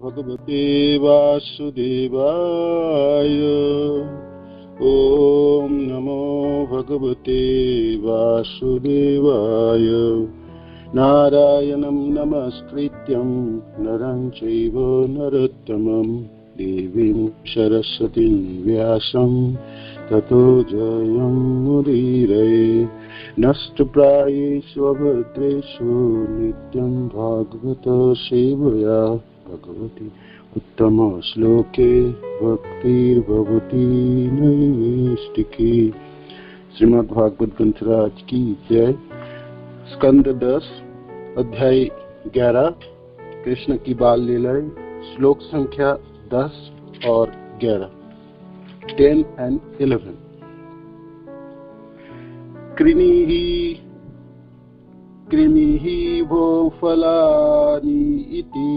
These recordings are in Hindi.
भगवते वासुदेवाय। ओम नमो भगवते वासुदेवाय। नारायणं नमस्कृत्यं नरं चैव नरोत्तमं देवीं सरस्वतीं व्यासं ततो जयमुदीरये। नष्टप्रायेषु अभद्रेषु नित्यं भागवत सेवया भगवती उत्तम श्लोके भक्तिर्भवती नैष्टिकी। श्रीमद् भागवत ग्रंथराज की जय। स्कंद 10 अध्याय 11 कृष्ण की बाल लीलाएं। श्लोक संख्या 10 और 11 10 and 11। कृमिः वो फलानि इति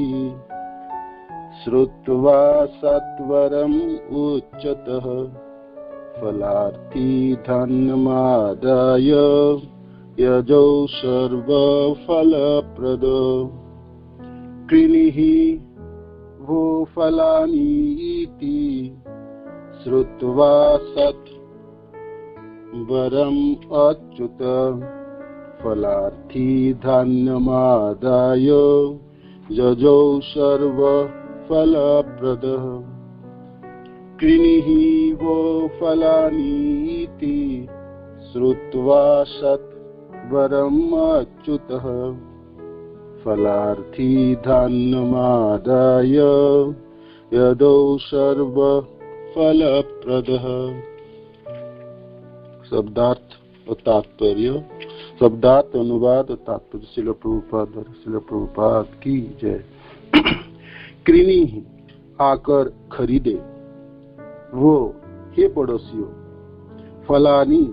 श्रुत्वा सत्वरम् उच्यतः फलार्थी धनमादाय यजौ सर्वफलप्रद। कृमिः वो फलानि इति श्रुत्वा सत्वरम् अच्युत फलार्थी धन्यमादाय यजौ सर्वफलप्रदः। कृमिः वो फलानि इति श्रुत्वा सत्वरम् अच्युतः फलार्थी धन्यमादाय यजौ सर्वफलप्रदः। शब्दार्थ और तात्पर्य। शब्दार्थ अनुवाद और तात्पर्य श्रील प्रभुपाद की जय। कृमि आकर खरीदे, वो हे पड़ोसियों, फलानी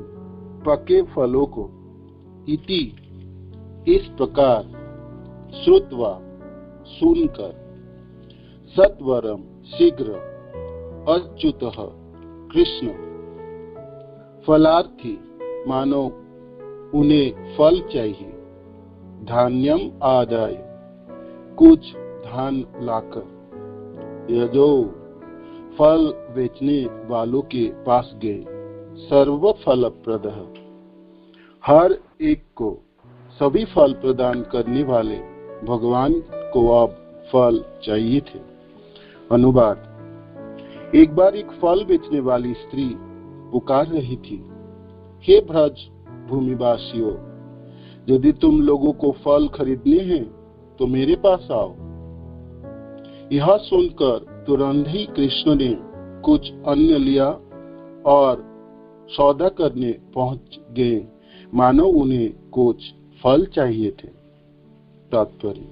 पके फलों को, इति इस प्रकार, श्रुत्वा सुनकर, सत्वरम शीघ्र, अच्युतः कृष्ण, फलार्थी मानो उन्हें फल चाहिए, धान्यम आदाय कुछ धान लाकर, यजो फल बेचने वालों के पास गए, सर्व फलप्रद हर एक को सभी फल प्रदान करने वाले भगवान को अब फल चाहिए थे। अनुवाद। एक बार एक फल बेचने वाली स्त्री पुकार रही थी, हे ब्रज भूमिवासियों, यदि तुम लोगों को फल खरीदने हैं तो मेरे पास आओ। यह सुनकर तुरंत ही कृष्ण ने कुछ अन्न लिया और सौदा करने पहुंच गए, मानो उन्हें कुछ फल चाहिए थे। तात्पर्य।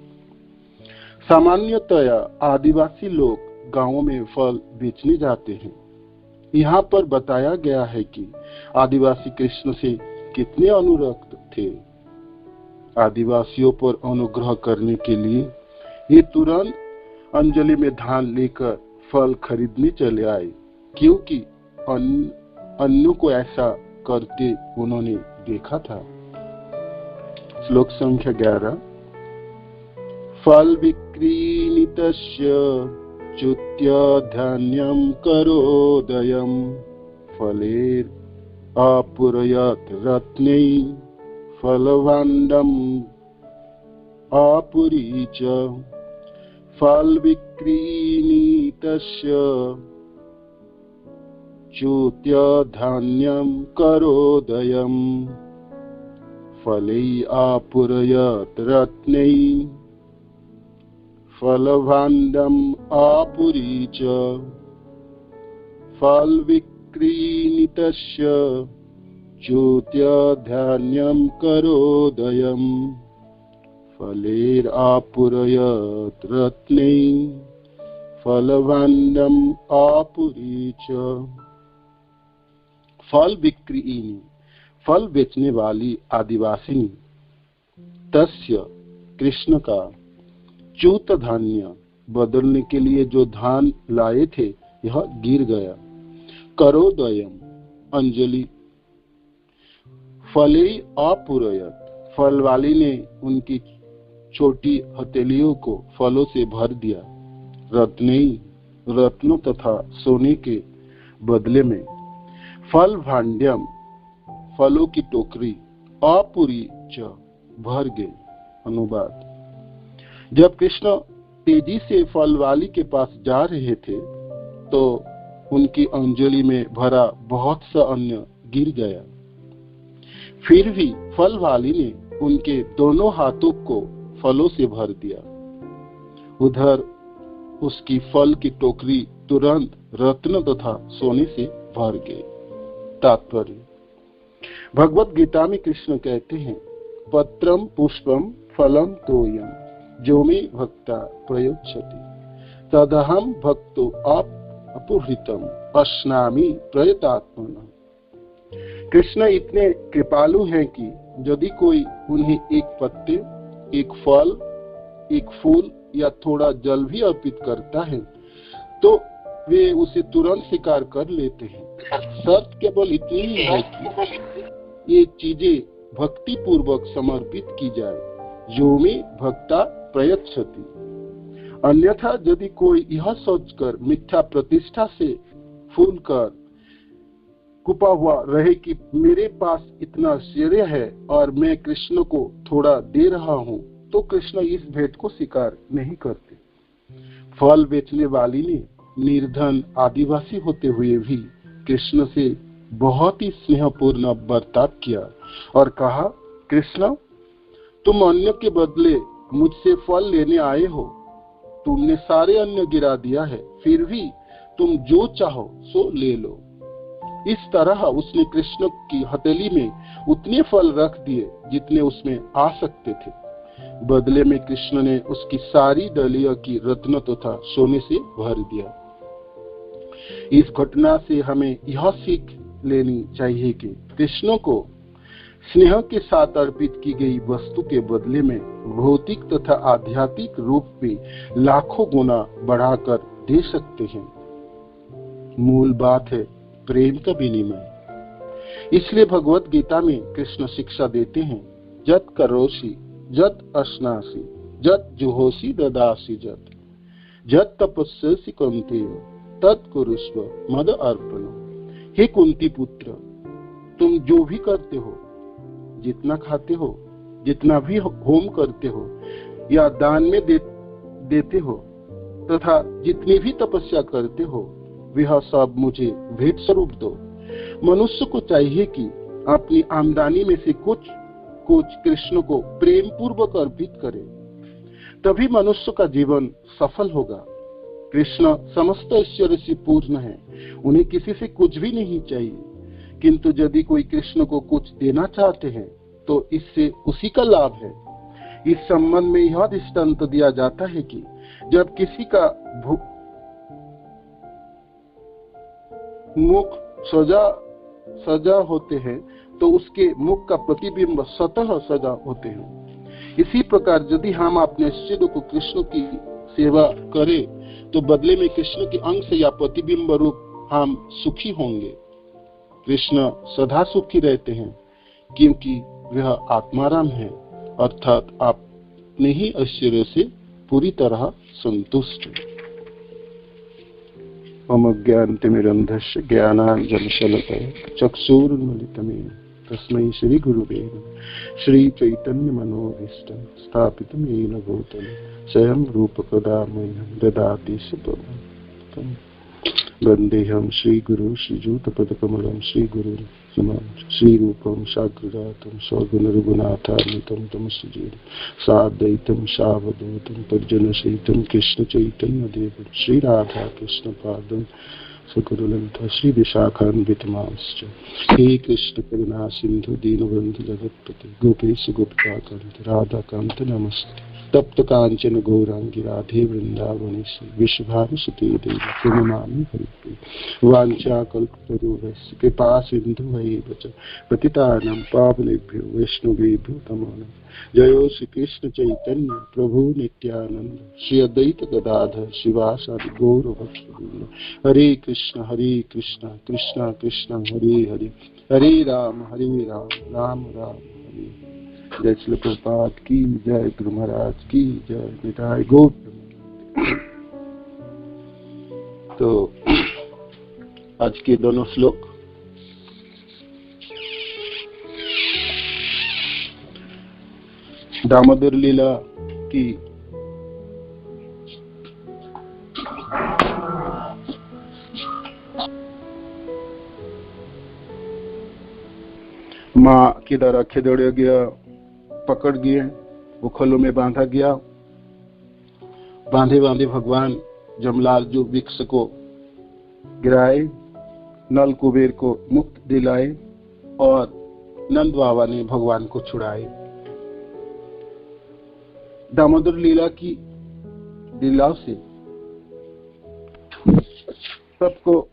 सामान्यतया आदिवासी लोग गांवों में फल बेचने जाते हैं। यहाँ पर बताया गया है कि आदिवासी कृष्ण से कितने अनुरक्त थे। आदिवासियों पर अनुग्रह करने के लिए ये तुरंत अंजलि में धान लेकर फल खरीदने चले आए, क्योंकि अन्यों को ऐसा करते उन्होंने देखा था। श्लोक संख्या 11। फल विक्रीणितस्य च्युत्य धान्यं करोदयं फलेर अपूरयत रत्नै फलभाण्डम् अपूरीच। फल विक्रीणितस्य च्युत्य धान्यं करोदयं फलै अपूरयत रत्नै फलभाण्डम् अपूरीच। फल विक्रीणितस्य च्युत्य धान्यं करोदयं फलेर अपूरयत रत्नै फलभाण्डम् अपूरीच। फल विक्रीणि फल बेचने वाली आदिवासिनी, तस्य कृष्ण का, च्युत धान्य बदलने के लिए जो धान लाए थे यह गिर गया। करोदयम अंजलि, फले अपूरयत फल वाली ने उनकी छोटी हथेलियों को फलों से भर दिया। रत्नों तथा सोने के बदले में फल भांड्यम, फलों की टोकरी, अपुरी च, भर गए। अनुवाद: जब कृष्ण तेजी से फल वाली के पास जा रहे थे तो उनकी अंजलि में भरा बहुत सा अन्न गिर गया। फिर भी फल वाली ने उनके दोनों हाथों को फलों से भर दिया। उधर उसकी फल की टोकरी तुरंत रत्न तथा सोने से भर गई। तात्पर्य: भगवत गीता में कृष्ण कहते हैं, पत्रम पुष्पम फलम तोयम जो मे भक्ता प्रयोक्ष्यति तदहम भक्तो अपहृतम अश्नामि प्रयतात्मना। कृष्ण इतने कृपालु हैं कि यदि कोई उन्हें एक पत्ते, एक फल, एक फूल या थोड़ा जल भी अर्पित करता है तो वे उसे तुरंत स्वीकार कर लेते हैं। शर्त केवल इतनी ही है कि ये चीजें भक्ति पूर्वक समर्पित की जाए, जो में भक्ता प्रयच्छति। अन्यथा यदि कोई यह सोचकर मिथ्या प्रतिष्ठा से फूल कर कुपा हुआ रहे कि मेरे पास इतना ऐश्वर्य है और मैं कृष्ण को थोड़ा दे रहा हूँ, तो कृष्ण इस भेंट को स्वीकार नहीं करते। फल बेचने वाली ने निर्धन आदिवासी होते हुए भी कृष्ण से बहुत ही स्नेहपूर्ण बर्ताव किया और कहा, कृष्ण, तुम अन्न के बदले मुझसे फल लेने आए हो। तुमने सारे अन्न गिरा दिया है, फिर भी तुम जो चाहो सो ले लो। इस तरह उसने कृष्ण की हथेली में उतने फल रख दिए जितने उसमें आ सकते थे। बदले में कृष्ण ने उसकी सारी डलिया की रत्न तथा सोने से भर दिया। इस घटना से हमें यह सीख लेनी चाहिए कि कृष्ण को स्नेह के साथ अर्पित की गई वस्तु के बदले में भौतिक तथा आध्यात्मिक रूप में लाखों गुना बढ़ाकर दे सकते हैं। मूल बात है प्रेम का विनिमय। इसलिए भगवत गीता में कृष्ण शिक्षा देते हैं, जत करोषि जत अश्नासि जत जुहोषि ददासि जत तपस्यसि कौन्तेय तत् कुरुष्व मद अर्पण। हे कुंती पुत्र, तुम जो भी करते हो, जितना खाते हो, जितना भी होम करते हो या दान में देते हो तथा जितनी भी तपस्या करते हो, वह सब मुझे भेंट स्वरूप दो। मनुष्य को चाहिए कि अपनी आमदनी में से कुछ कृष्ण को प्रेम पूर्वक अर्पित करे, तभी मनुष्य का जीवन सफल होगा। कृष्ण समस्त ऐश्वर्य से पूर्ण है, उन्हें किसी से कुछ भी नहीं चाहिए। किंतु यदि कोई कृष्ण को कुछ देना चाहते हैं तो इससे उसी का लाभ है। इस संबंध में यह दृष्टांत दिया जाता है कि जब किसी का मुख सजा होते हैं तो उसके मुख का प्रतिबिंब स्वतः सजा होते हैं। इसी प्रकार यदि हम अपने ऐश्वर्य को कृष्ण की सेवा करें तो बदले में कृष्ण के अंश या प्रतिबिंब रूप हम सुखी होंगे। कृष्ण सदा सुखी रहते हैं क्योंकि वह आत्माराम है, अर्थात आप अपने ही ऐश्वर्य से पूरी तरह संतुष्ट हैं। मम ज्ञानतिमिरन्धस्य ज्ञानाञ्जनशलाकया चक्षुरुन्मीलितं येन तस्मै श्री गुरुवे नमः। श्री चैतन्य मनोभीष्टं स्थापितं येन भूतले स्वयं रूप कदा मह्यं ददाति स्वपदं। वन्देऽहं श्रीगुरु श्रीयुतपदकमलं श्रीगुरुं श्रीरूपं साग्रजातं स्वगुणरघुनाथान्वितं तं सजीवं साद्वैतं सावधूतं तज्जनसहितं कृष्णचैतन्यदेवं श्रीराधा कृष्णपादं सकुरुललिता श्रीविशाखान्वितमांश्च। हे कृष्ण करुणा सिंधु दीनबन्धु जगत्पते गोपेश गोपिकान्त राधाकान्त नमस्ते। तप्त कांचन गौरांगी राधे वृंदावनेश्वरी विश्वभानुसुते देवी प्रणमामि हरिप्रिये। वाञ्छाकल्पतरुभ्यश्च कृपा सिन्धुभ्यैव च पतितानां पावनेभ्यो वैष्णवेभ्यो नमो नमः। जयो श्री कृष्ण चैतन्य प्रभु नित्यानंद श्री अद्वैत गदाधर शिवासादि गौर भक्तवृंद। हरे कृष्ण कृष्ण कृष्ण हरे हरे, हरे राम राम राम हरे। जय श्री प्रभुपाद की जय, गुरु महाराज की जय। निताय गौर। तो आज के दोनों श्लोक दामोदर लीला की माँ के द्वारा खेदड़िया गया, पकड़ गए, उखलों में बांधा गया। बांधे बांधे भगवान जमलाल जो वृक्ष को गिराए, नल कुबेर को मुक्त दिलाए और नंद बाबा ने भगवान को छुड़ाए। दामोदर लीला की लीलाओं से सबको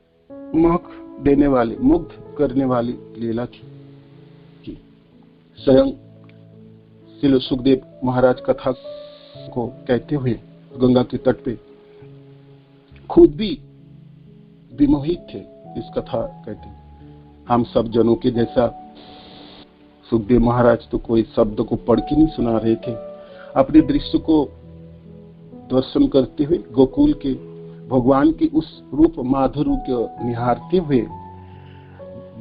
मोह देने वाली, मुग्ध करने वाली लीला थी। स्वयं श्री सुखदेव महाराज कथा को कहते हुए गंगा के तट पे खुद भी विमोहित थे। इस कथा कहते हम सब जनों के जैसा सुखदेव महाराज तो कोई शब्द को पढ़ के नहीं सुना रहे थे, अपने दृश्य को दर्शन करते हुए गोकुल के भगवान के उस रूप माधुर्य को निहारते हुए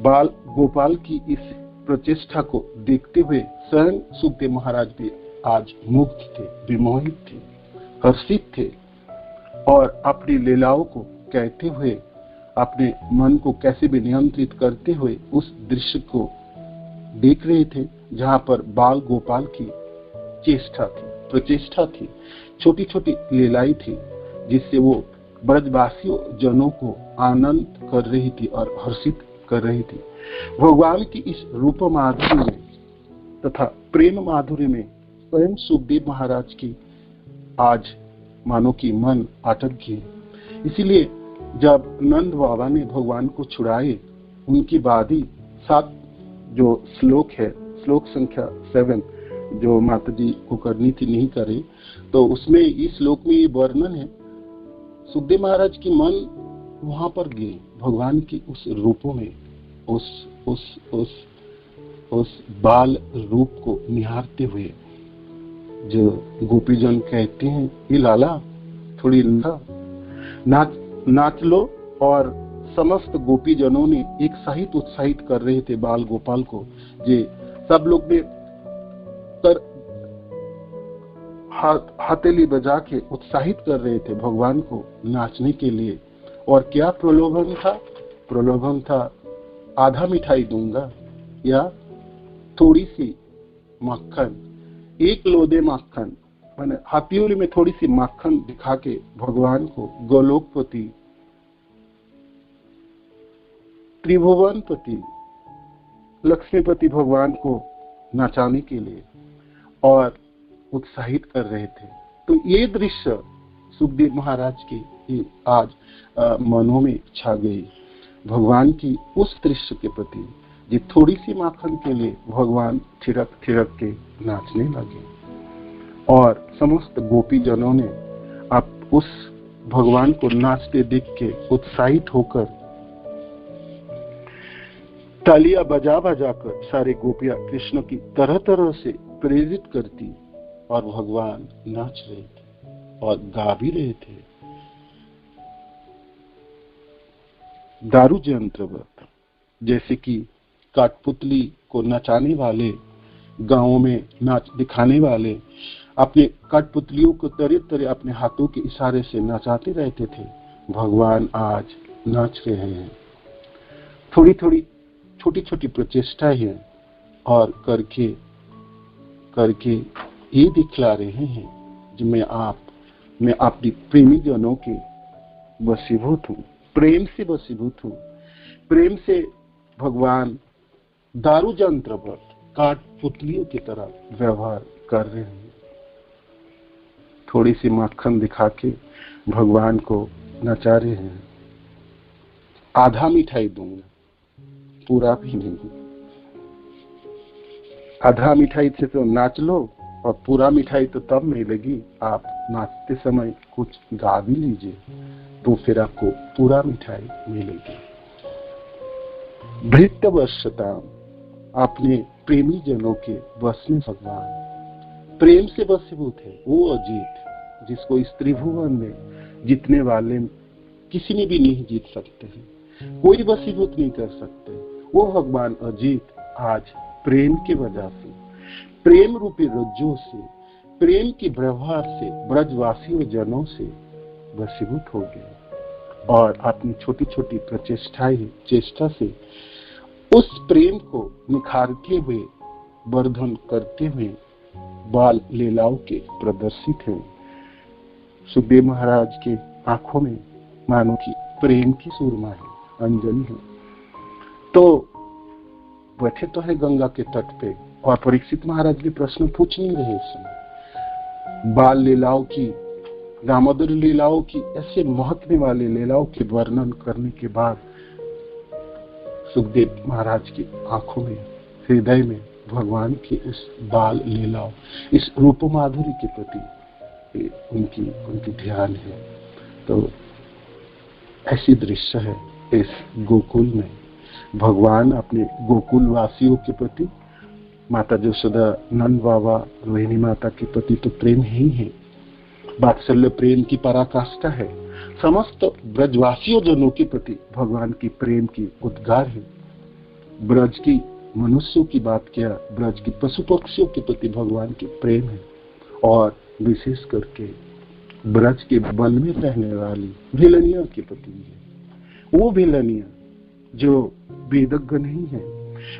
बाल गोपाल की इस प्रचेष्टा को देखते हुए स्वयं सुखदेव महाराज भी आज मुग्ध थे, विमोहित थे, हर्षित थे और अपनी लीलाओं को कहते हुए अपने मन को कैसे भी नियंत्रित करते हुए उस दृश्य को देख रहे थे जहां पर बाल गोपाल की चेष्टा थी, प्रचेष्टा थी, छोटी छोटी लीलाएं थी जिससे वो ब्रजवासियों जनों को आनंद कर रही थी और हर्षित कर रही थी। भगवान की इस रूप माधुर्य में तथा प्रेम माधुर्य में स्वयं सुखदेव महाराज की आज मानो की मन अटक गई। इसीलिए जब नंद बाबा ने भगवान को छुड़ाए, उनकी बादी 7 जो श्लोक है, श्लोक संख्या 7 जो माता जी को करनी थी नहीं करे, तो उसमें इस श्लोक में ये वर्णन है सुखदेव महाराज की मन वहां पर गए भगवान की उस रूपों में, उस बाल रूप को निहारते हुए। जो गोपीजन कहते हैं ये लाला थोड़ी नाच लो, और समस्त गोपीजनों ने एक साहित उत्साहित कर रहे थे बाल गोपाल को। जे सब लोग ने हथेली बजा के उत्साहित कर रहे थे भगवान को नाचने के लिए। और क्या प्रलोभन था? प्रलोभन था आधा मिठाई दूंगा या थोड़ी सी मक्खन, एक लोदे मक्खन, मैंने हथेली में थोड़ी सी मक्खन दिखा के भगवान को गोलोकपति, त्रिभुवनपति, लक्ष्मीपति भगवान को नचाने के लिए और उत्साहित कर रहे थे। तो ये दृश्य सुखदेव महाराज की आज मनों में छा गई। भगवान की उस दृश्य के प्रति जी थोड़ी सी माखन के लिए भगवान थिरक थिरक के नाचने लगे और समस्त गोपी जनों ने अब उस भगवान को नाचते देख के उत्साहित होकर तालियां बजा बजा कर सारे गोपियां कृष्ण की तरह तरह से प्रेरित करती और भगवान नाच रहे थे और गा भी रहे थे। दारू यंत्रवत, जैसे कि कठपुतली को नचाने वाले, गांवों में नाच दिखाने वाले अपने कठपुतलियों को तरह तरह अपने हाथों के इशारे से नचाते रहते थे, भगवान आज नाच रहे हैं। थोड़ी थोड़ी छोटी छोटी प्रचेष्टाएं हैं और करके ये दिखला रहे हैं जो मैं अपनी प्रेमी जनों के वशीभूत हूँ, प्रेम से वशीभूत हूँ। प्रेम से भगवान दारू यंत्र पर कठपुतलियों की तरह व्यवहार कर रहे हैं। थोड़ी सी मक्खन दिखा के भगवान को नचा रहे हैं। आधा मिठाई दूंगा, पूरा भी नहीं। आधा मिठाई से तो नाच लो और पूरा मिठाई तो तब मिलेगी आप नाचते समय कुछ गा भी लीजिए, तो फिर आपको पूरा मिठाई मिलेगी। भृत्यवशता, अपने प्रेमी जनों के वश में भगवान प्रेम से वशीभूत है। वो अजीत जिसको इस त्रिभुवन में जीतने वाले किसी ने भी नहीं जीत सकते हैं, कोई वशीभूत नहीं कर सकते। वो भगवान अजीत आज प्रेम की वजह से, प्रेम रूपी रज्जु से, प्रेम की व्यवहार से ब्रजवासियों जनों से वशीभूत हो गए और अपनी छोटी छोटी चेष्टा से उस प्रेम को निखारते हुए, वर्धन करते हुए बाल लीलाओं के प्रदर्शित हैं। सुखदेव महाराज के आंखों में मानो कि प्रेम की सूरमा है, अंजलि है। तो बैठे तो है गंगा के तट पे और परीक्षित महाराज भी प्रश्न पूछ नहीं रहे इस समय। बाल लीलाओं की, दामोदर लीलाओं की, ऐसे महत्व वाले लीलाओं के वर्णन करने के बाद सुखदेव महाराज की आंखों में, हृदय में भगवान की उस बाल लीलाओं, इस रूप माधुरी के प्रति उनकी ध्यान है। तो ऐसी दृश्य है इस गोकुल में। भगवान अपने गोकुल वासियों के प्रति, माता यशोदा, नंद बाबा, रोहिणी माता के प्रति तो प्रेम ही है, वात्सल्य प्रेम की पराकाष्ठा है। समस्त ब्रजवासियों जनों के प्रति भगवान की प्रेम की उद्गार है। ब्रज की मनुष्यों की बात किया, ब्रज की पशु पक्षियों के प्रति भगवान की प्रेम है और विशेष करके ब्रज के वन में रहने वाली भिलनिया के प्रति है। वो भिलनिया जो वेदज्ञ नहीं है,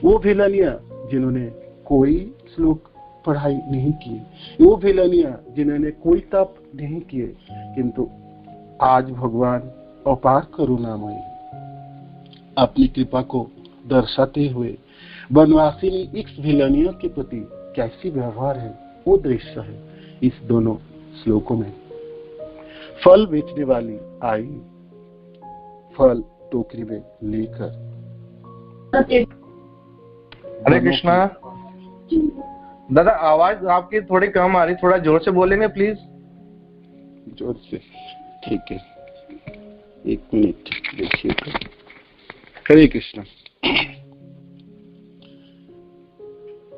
वो भिलनिया जिन्होंने कोई श्लोक पढ़ाई नहीं की, वो भिलनिया जिन्होंने कोई तप नहीं किए, किंतु आज भगवान अपार करुणामय अपनी कृपा को दर्शाते हुए वनवासिनी इस भिलनिया के प्रति कैसी व्यवहार है, वो दृश्य है इस दोनों श्लोकों में। फल बेचने वाली आई, फल टोकरी में लेकर। हरे कृष्णा। दादा आवाज आपकी थोड़ी कम आ रही, थोड़ा जोर से बोलेंगे प्लीज। जोर से, ठीक है, एक मिनट देखिए। हरे कृष्णा,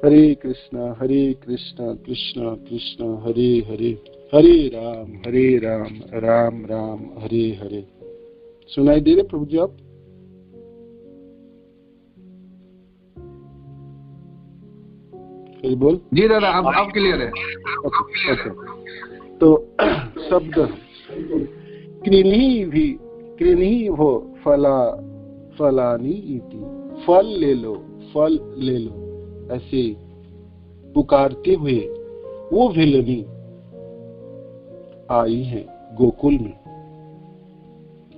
हरे कृष्णा कृष्णा कृष्णा हरे हरे, हरे राम राम राम हरे हरे। सुनाई दे रहे प्रभु जी आप? बोल जी दादा, आप क्लियर है। ओके। तो शब्द कृणी हो फलानी इति, फल ले लो, ऐसे पुकारते हुए वो भिलनी आई है गोकुल में।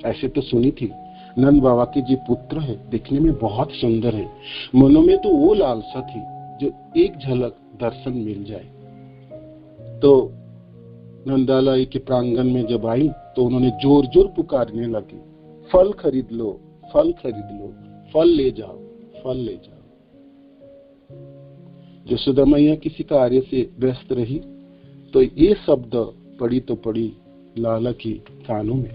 ऐसे तो सुनी थी, नंद बाबा के जी पुत्र है, देखने में बहुत सुंदर है। मनों में तो वो लालसा थी जो एक झलक दर्शन मिल जाए। तो नंदालय के प्रांगण में जब आई तो उन्होंने जोर जोर पुकारने लगी, फल खरीद लो, फल ले जाओ। यशोदा मैया किसी कार्य से व्यस्त रही तो ये शब्द पड़ी तो पड़ी लाला की कानों में।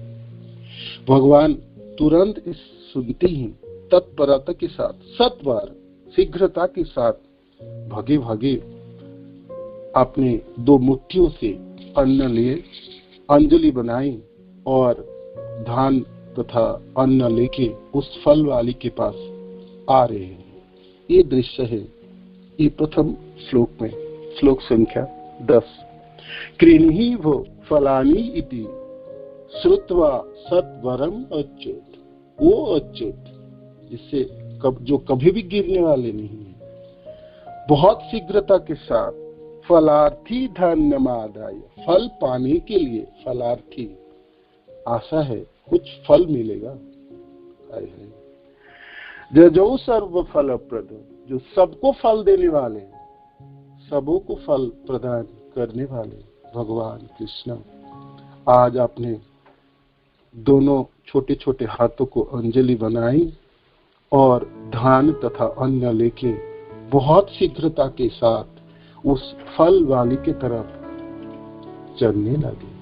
भगवान तुरंत इस सुनते ही तत्परता के साथ, सत्वर शीघ्रता के साथ भागे अपने दो मुट्ठियों से अन्न लिए, अंजलि बनाई और धान तथा अन्न लेके उस फल वाली के पास आ रहे हैं। ये दृश्य है ये प्रथम श्लोक में, श्लोक संख्या 10। कृणि वो फलानी इति श्रुत्वा सत्वरम अच्युत, वो अच्युत जिससे जो कभी भी गिरने वाले नहीं है, बहुत शीघ्रता के साथ फलार्थी धन्यमादाय, फल पाने के लिए फलार्थी, आशा है कुछ फल मिलेगा। जो सर्व फल प्रद, जो सबको फल देने वाले, सबों को फल प्रदान करने वाले भगवान कृष्ण आज आपने दोनों छोटे छोटे हाथों को अंजलि बनाई और धान तथा अन्न लेके बहुत शीघ्रता के साथ उस फल वाली के तरफ चलने लगे।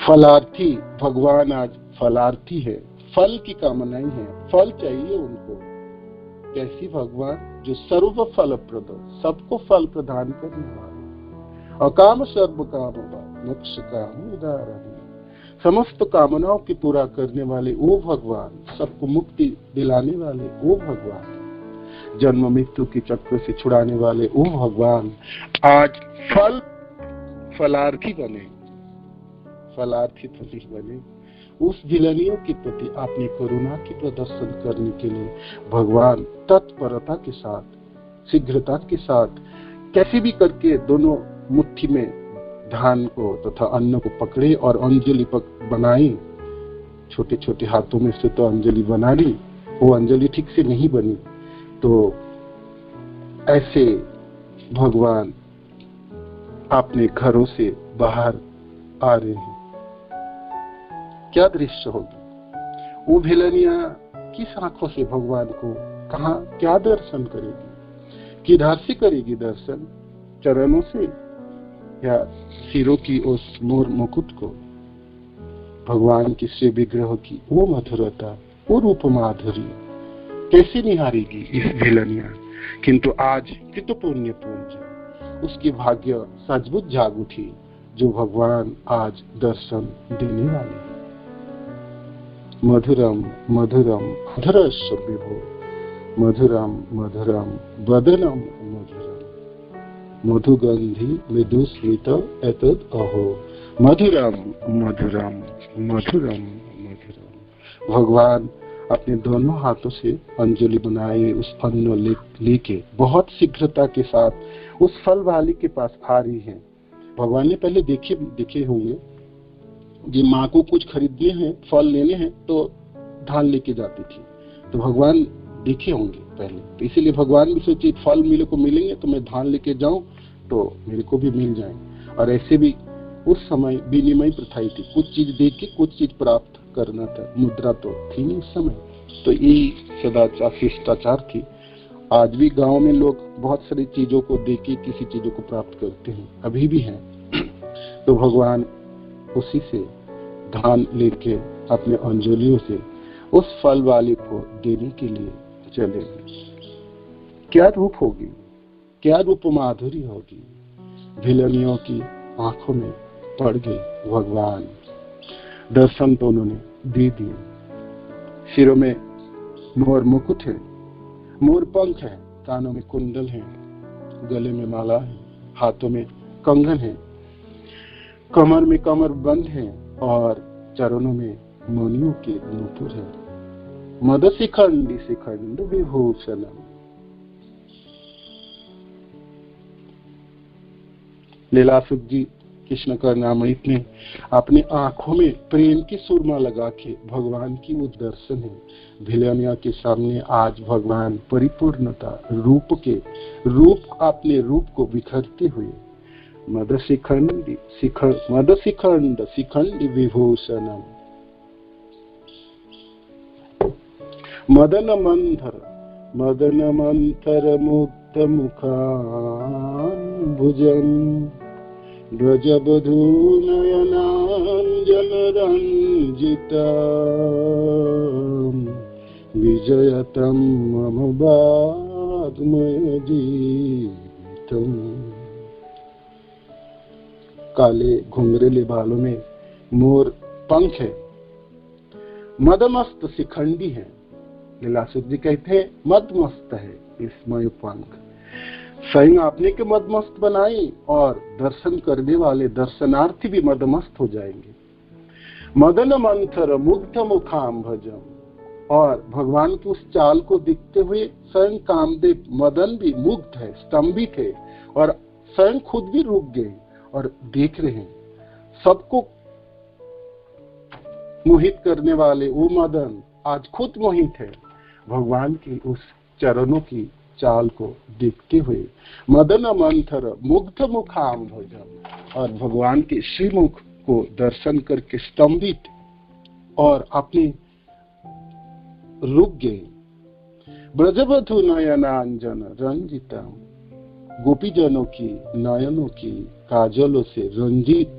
फलार्थी, भगवान आज फलार्थी है, फल की कामनाएं है, फल चाहिए उनको। कैसी भगवान? जो सर्व फल प्रद, सबको फल प्रदान करने वाला, अकाम सर्व काम, मोक्ष काम उदाहरण, समस्त कामनाओं की पूरा करने वाले वो भगवान, सबको मुक्ति दिलाने वाले वो भगवान, जन्म मृत्यु की चक्र से छुड़ाने वाले वो भगवान आज फलार्थी बने, फलार्थी तो नहीं बने। उस भिलनियों के प्रति आपने करुणा की प्रदर्शन करने के लिए भगवान तत्परता के साथ, शीघ्रता के साथ कैसे भी करके दोनों मुट्ठी में धान को तथा अन्न को पकड़े और अंजलि बनाई। छोटे छोटे हाथों में से तो अंजलि बना ली, वो अंजलि ठीक से नहीं बनी, तो ऐसे भगवान अपने घरों से बाहर आ रहे हैं। क्या दृश्य होगी वो भिलनिया, किस आंखों से भगवान को कहाँ क्या दर्शन करेगी, किधर से करेगी दर्शन, चरणों से या सिरों की उस मोर मुकुट को, भगवान की श्री विग्रह की वो मधुरता, वो रूप माधुरी कैसे निहारेगी इस भिलनिया। किंतु आज कित पुण्य पूंज, उसकी भाग्य सचमुच जाग उठी जो भगवान आज दर्शन देने वाले। मधुरम मधुरम मधुरस्य विभो, मधुरम मधुरम वदनम मधुरम, मधुगंधि मृदुस्मित एतद् अहो, मधुरम मधुरम मधुरम मधुरम। भगवान अपने दोनों हाथों से अंजलि बनाए उस अन्न लेके बहुत शीघ्रता के साथ उस फल वाली के पास आ रही है। भगवान ने पहले देखे होंगे जी, माँ को कुछ खरीदने हैं, फल लेने हैं तो धान लेके जाती थी, तो भगवान देखे होंगे पहले, तो इसीलिए भगवान भी सोचे फल मेरे को मिलेंगे तो मैं धान लेके जाऊं तो मेरे को भी मिल जाए। और ऐसे भी उस समय विनिमय प्रथाई थी, कुछ चीज दे के कुछ चीज प्राप्त करना था, मुद्रा तो थी नहीं उस समय, तो यही सदाचार शिष्टाचार थी। आज भी गांव में लोग बहुत सारी चीजों को दे के किसी चीजों को प्राप्त करते हैं, अभी भी है। तो भगवान उसी से धान लेके अपने अंजलियों से उस फल वाले को देने के लिए चले। क्या रूप होगी, क्या रूप माधुरी होगी, भिलनियों की आंखों में पड़ गई भगवान। दर्शन तो उन्होंने दे दिए। सिरों में मोर मुकुट है, मोर पंख है, कानों में कुंडल है, गले में माला है, हाथों में कंगन है, कमर में कमर बंद है और चरणों में मणियों के नूपुर है। मद शिखंडी शिखंड विभूषणम। लीलासुत जी कृष्ण करुणामृत ने अपने आंखों में प्रेम की सुरमा लगा के भगवान की वो दर्शन है। भिलनिया के सामने आज भगवान परिपूर्णता रूप अपने रूप को बिखरते हुए मद शिखंड शिखंड विभूषणम, मदन मंथर मुक्त मुखान भुजन, ब्रजबधू नयनांजन रंजिता, विजयतम मम वाग्मय जीवितम। काले घुंघरेले बालों में मोर पंख है, मदमस्त शिखंडी है। लीलासुत जी कहते हैं मदमस्त है इस मयूर पंख, स्वयं आपने के मदमस्त बनाई और दर्शन करने वाले दर्शनार्थी भी मदमस्त हो जाएंगे। मदन मंथर मुग्ध मुखाम भजम, और भगवान की उस चाल को देखते हुए स्वयं कामदेव मदन भी मुग्ध है, स्तंभित है और स्वयं खुद भी रुक गए और देख रहे हैं। सबको मोहित करने वाले वो मदन आज खुद मोहित है भगवान की उस चरणों की चाल को देखते हुए। मदन मंथर मुग्ध मुखाम भजम, और भगवान के श्रीमुख को दर्शन करके स्तंभित और अपने रुक गए। ब्रजबधू नयनांजन रंजितम, गोपीजनों की नयनों की काजलों से रंजित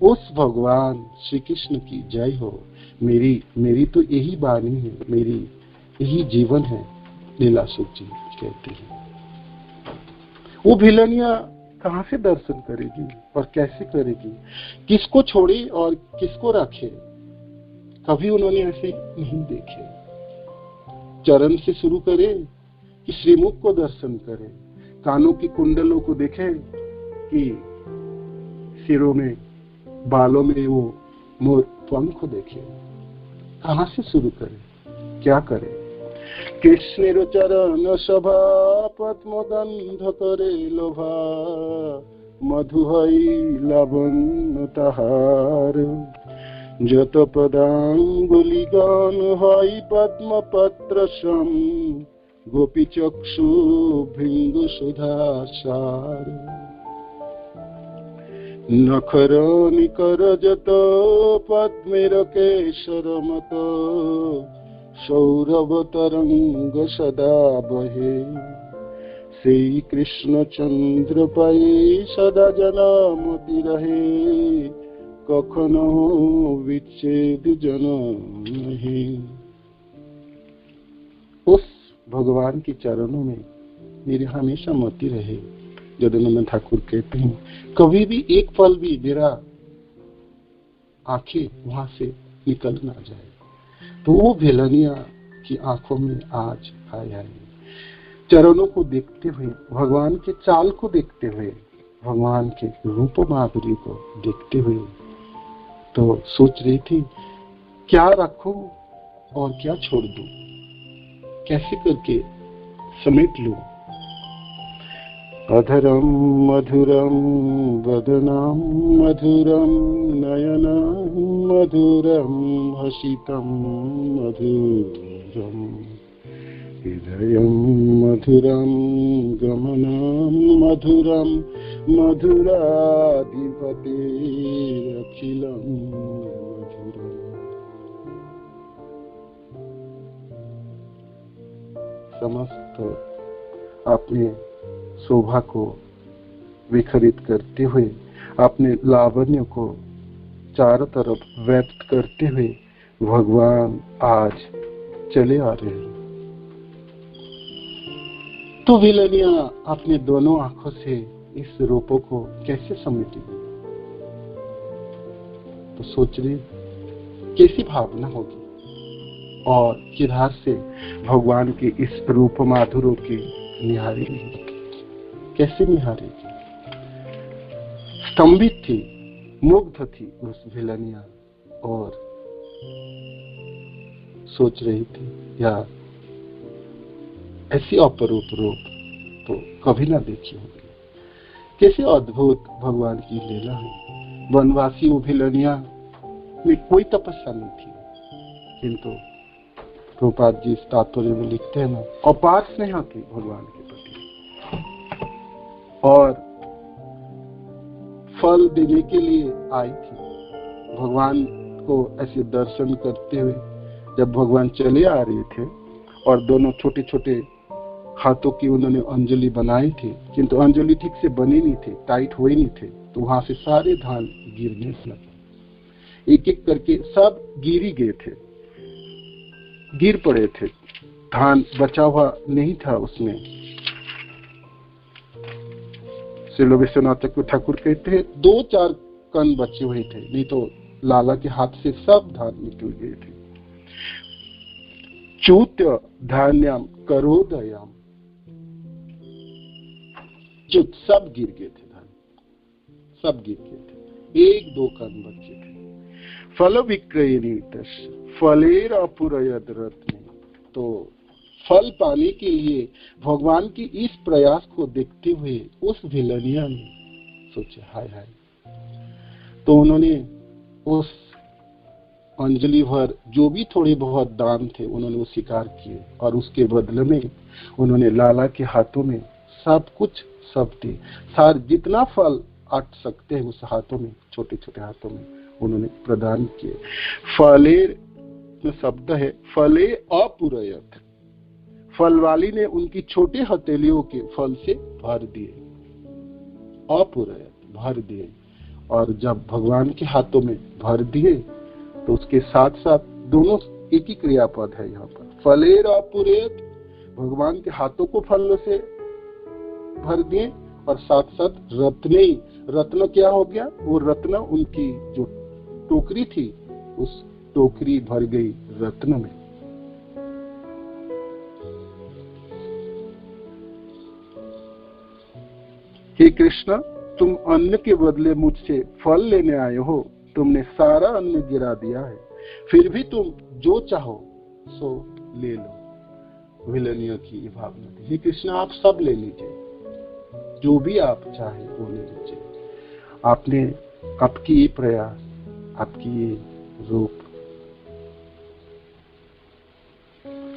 उस भगवान श्री कृष्ण की जय हो। मेरी तो यही वाणी है, मेरी यही जीवन है। लीलासुत जी कहते हैं। वो भिलनिया कहाँ से दर्शन करेगी और कैसे करेगी, किसको छोड़े और किसको रखे, कभी उन्होंने ऐसे नहीं देखे। चरण से शुरू करे कि श्रीमुख को दर्शन करे, कानों की कुंडलों को देखे कि सिरों में बालों में वो मोर पंख देखे, कहाँ से शुरू करे, क्या करे। कृष्णेर चरण सभा पद्म गंध करे लोभा, मधु हई लावण्य ताहार, যত পদাঙ্গুলি গান হয় পদ্মপত্র সম, গোপী চক্ষু ভৃঙ্গ সুধাসার, নখর নিকর যত পদ্মের কেশর মত, সৌরভ তরঙ্গ সদা বহে, সেই কৃষ্ণচন্দ্র পায়ে সদা জনমতি রহে, कखनो विच्छेद जन नहीं। उस भगवान के चरणों में मेरी हमेशा मति रहे। जगन्नाथ ठाकुर कहते हैं कभी भी एक पल भी मेरा आंखें वहां से निकल ना जाए। तो वो भेलनिया की आंखों में आज आए चरणों को देखते हुए, भगवान के चाल को देखते हुए, भगवान के रूप माधुरी को देखते हुए तो सोच रही थी क्या रखूं और क्या छोड़ दूं, कैसे करके समेट लूं। अधरम मधुरम वदनम मधुरम नयनम मधुरम हसितम मधुरम, हृदयम मधुरम गमनम मधुरम, मधुराधिपते अखिलम मधुरम। समस्त अपने शोभा को विखरित करते हुए, अपने लावण्य को चारों तरफ व्यक्त करते हुए भगवान आज चले आ रहे हैं। तो भेलनिया अपने दोनों आंखों से इस रूपों को कैसे समेटेगी। तो सोच रही कैसी भावना होगी और किधर से भगवान के इस रूप माधुरों की निहारेगी, कैसे निहारेगी। स्तंभित थी, मुग्ध थी उस भेलनिया और सोच रही थी यार ऐसी अपरूप रूप तो कभी ना देखी होगी। कैसे अद्भुत भगवान की लीला है। वनवासी भेलनिया में कोई तपस्या नहीं थी, किंतु प्रभुपाद जी इस तात्पर्य में लिखते हैं ना, अपार स्नेह थी भगवान के प्रति और फल देने के लिए आई थी। भगवान को ऐसे दर्शन करते हुए जब भगवान चले आ रहे थे और दोनों छोटे छोटे हाथों की उन्होंने अंजलि बनाई थी, किंतु अंजलि ठीक से बनी नहीं थी, टाइट हुए नहीं थे, तो वहां से सारे धान गिरने लगे। एक एक करके सब गिर ही गए थे, गिर पड़े थे, धान बचा हुआ नहीं था उसमें। श्रील विश्वनाथ ठाकुर कहते हैं 2-4 कण बचे हुए थे, नहीं तो लाला के हाथ से सब धान निकल गए थे। चूत्य धान्यम करोदयम, जो सब गिर गए थे, धान सब गिर गए थे, 1-2 कण बचे थे। फल विक्रयणी फलेर अपुरयद रत्न, तो फल पाने के लिए भगवान की इस प्रयास को देखते हुए उस भेलनिया ने सोचा हाय हाय। तो उन्होंने उस अंजलि भर जो भी थोड़े बहुत दान थे उन्होंने वो स्वीकार किए और उसके बदले में उन्होंने लाला के हाथों में सब कुछ सब थे, सार जितना फल अट सकते हैं उस हाथों में, छोटे छोटे हाथों में उन्होंने प्रदान किए। फले में शब्द है फले अपुरयत, फल वाली ने उनकी छोटे हथेलियों के फल से भर दिए, अपुरयत भर दिए। और जब भगवान के हाथों में भर दिए तो उसके साथ साथ दोनों एक ही क्रियापद है यहाँ पर, फलेर अपुरयत, भगवान के हाथों को फलों से भर दिए और साथ साथ रत्न क्या हो गया? वो रत्न, उनकी जो टोकरी थी, उस टोकरी भर गई रत्न में। हे कृष्ण, तुम अन्न के बदले मुझसे फल लेने आए हो। तुमने सारा अन्न गिरा दिया है, फिर भी तुम जो चाहो सो ले लो। विलनियों की भावना थी, हे कृष्ण आप सब ले लीजिए, जो भी आप चाहे वो ले लीजिए। आपने, आपकी ये प्रयास, आपकी ये रूप,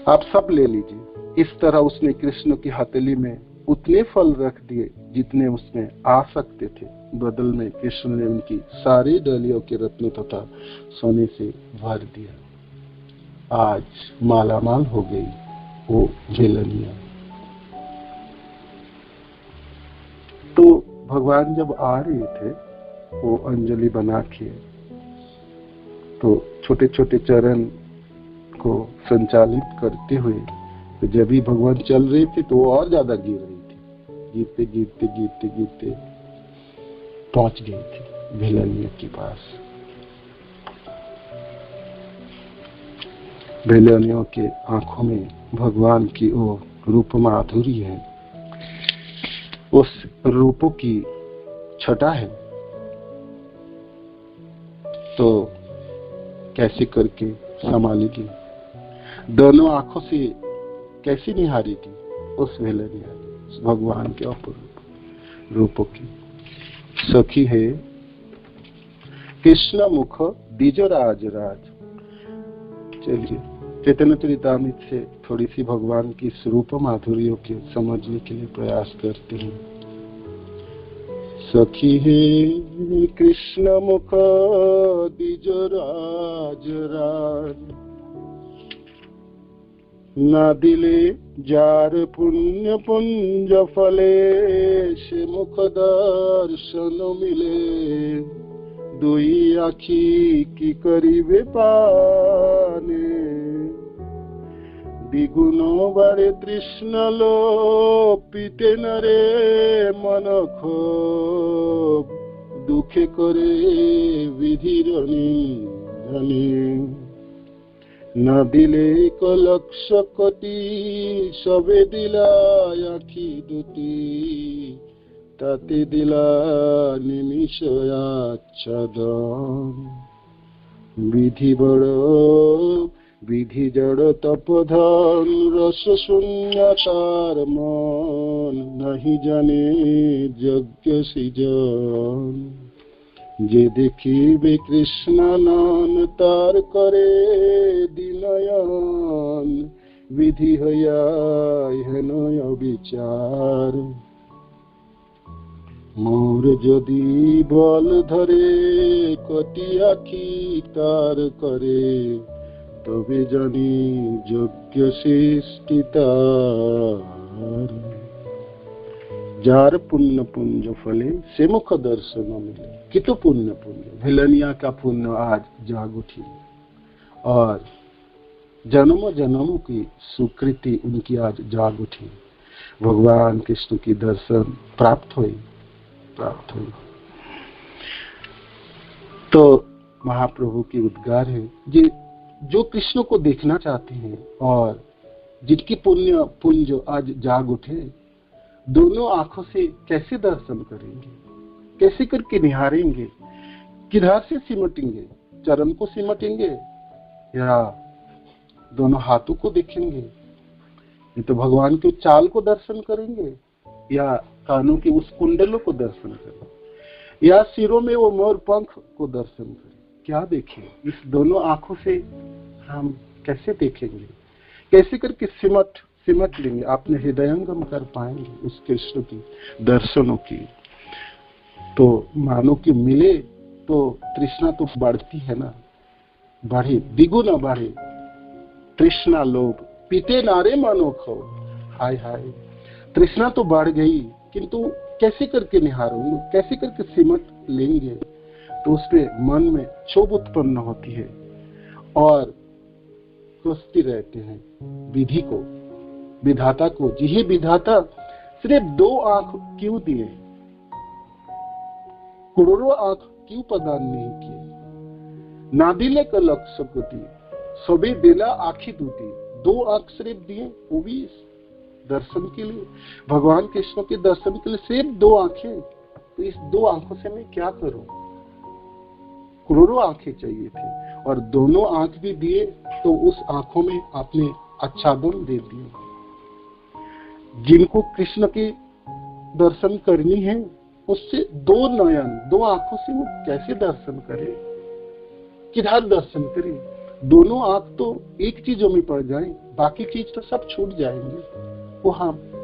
आप सब ले लीजिए। इस तरह उसने कृष्ण की हथेली में उतने फल रख दिए जितने उसमें आ सकते थे। बदल में कृष्ण ने उनकी सारी डालियों के रत्न तथा सोने से भर दिया। आज मालामाल हो गई वो भेलनिया। तो भगवान जब आ रहे थे वो अंजलि बना के, तो छोटे छोटे चरण को संचालित करते हुए, तो जब भी भगवान चल रहे थे तो वो और ज्यादा गिर रही थी। गिरते गिरते गिरते गिरते पहुंच गई थी भेलनिया के पास। भेलनियों के आंखों में भगवान की वो रूप माधुरी है, उस रूपों की छटा है। तो कैसे करके संभालेगी? दोनों आंखों से कैसी निहारेगी उस भेलनिया भगवान के अपूर्व रूपों की? सखी है कृष्ण मुख द्विज राज राज। चलिए चैतन्य चरितामृत से थोड़ी सी भगवान की स्वरूप माधुर्यों के समझने के लिए प्रयास करते हैं। सखी है कृष्ण मुख द्विज राज राज, ना दिले जार पुण्य पुंज फले, से मुख दर्शन मिले, दुई आखी की करीबे पाने, द्विगुण बारे तृष्ण लो पीते नरे मन क्षोभ, दुखे करे विधिर निधने, न दिले को लक्ष्य कोटि सबे दिला आखी दुटी, ताते दिला निमिष आच्छादन, विधि बड़ विधि जड़ तपधन, रस शून्यतार मन, नहीं जाने यज्ञ सृजन, जे देखिबे कृष्ण नाम तार करे दिनयन, विधि हया हेनय विचार, मोर यदि बल धरे कति आखि तार करे, तबे जानी यज्ञ सृष्टितार, जार पुण्य पुंज फले से मुख दर्शन मिले। कितु पुण्य पुण्य भेलनिया का पुण्य आज जाग उठी और जन्म जन्म की सुकृति उनकी आज जाग उठी। भगवान कृष्ण की दर्शन प्राप्त हुई। तो महाप्रभु की उद्गार है जो कृष्ण को देखना चाहते हैं और जिनकी पुण्य पुंज आज जाग उठे, दोनों आंखों से कैसे दर्शन करेंगे, कैसे करके निहारेंगे, किधर से सिमटेंगे? चरण को सिमटेंगे या दोनों हाथों को देखेंगे? ये तो भगवान के चाल को दर्शन करेंगे या कानों के उस कुंडलों को दर्शन करें या सिरों में वो मोर पंख को दर्शन करें? क्या देखें? इस दोनों आंखों से हम कैसे देखेंगे? कैसे करके सिमट लेंगे, अपने हृदयंगम कर पाएंगे उस कृष्ण की दर्शनों की? तो मानो कि मिले तो तृष्णा तो बढ़ती है ना, बढ़े द्विगुण बढ़े तृष्णा लोभ, पीते नारे मानो खो। हाय हाय, तृष्णा तो बढ़ गई, किंतु कैसे करके निहारेंगे, कैसे करके सिमट लेंगे? तो उसपे मन में क्षोभ उत्पन्न होती है और सोचते रहते हैं विधि को, विधाता को। जी विधाता सिर्फ दो आंख क्यों दिए? करोड़ों आंख क्यों प्रदान नहीं किए? ना दिले कलक सपति सबे दिला आखी दूती, 2 आंख सिर्फ दिए, वो भी दर्शन के लिए, भगवान कृष्ण के दर्शन के लिए सिर्फ 2 आंखें। तो इस 2 आंखों से मैं क्या करूं? करोड़ों आंखें चाहिए थी और दोनों आंख भी दिए, तो उस आंखों में आपने आच्छादन दे दिए। जिनको कृष्ण के दर्शन करनी है उससे 2 नयन, 2 आंखों से वो कैसे दर्शन करे, किधर दर्शन करे? दोनों आंख तो एक चीजों में पड़ जाए, बाकी चीज तो सब छूट जाएंगे।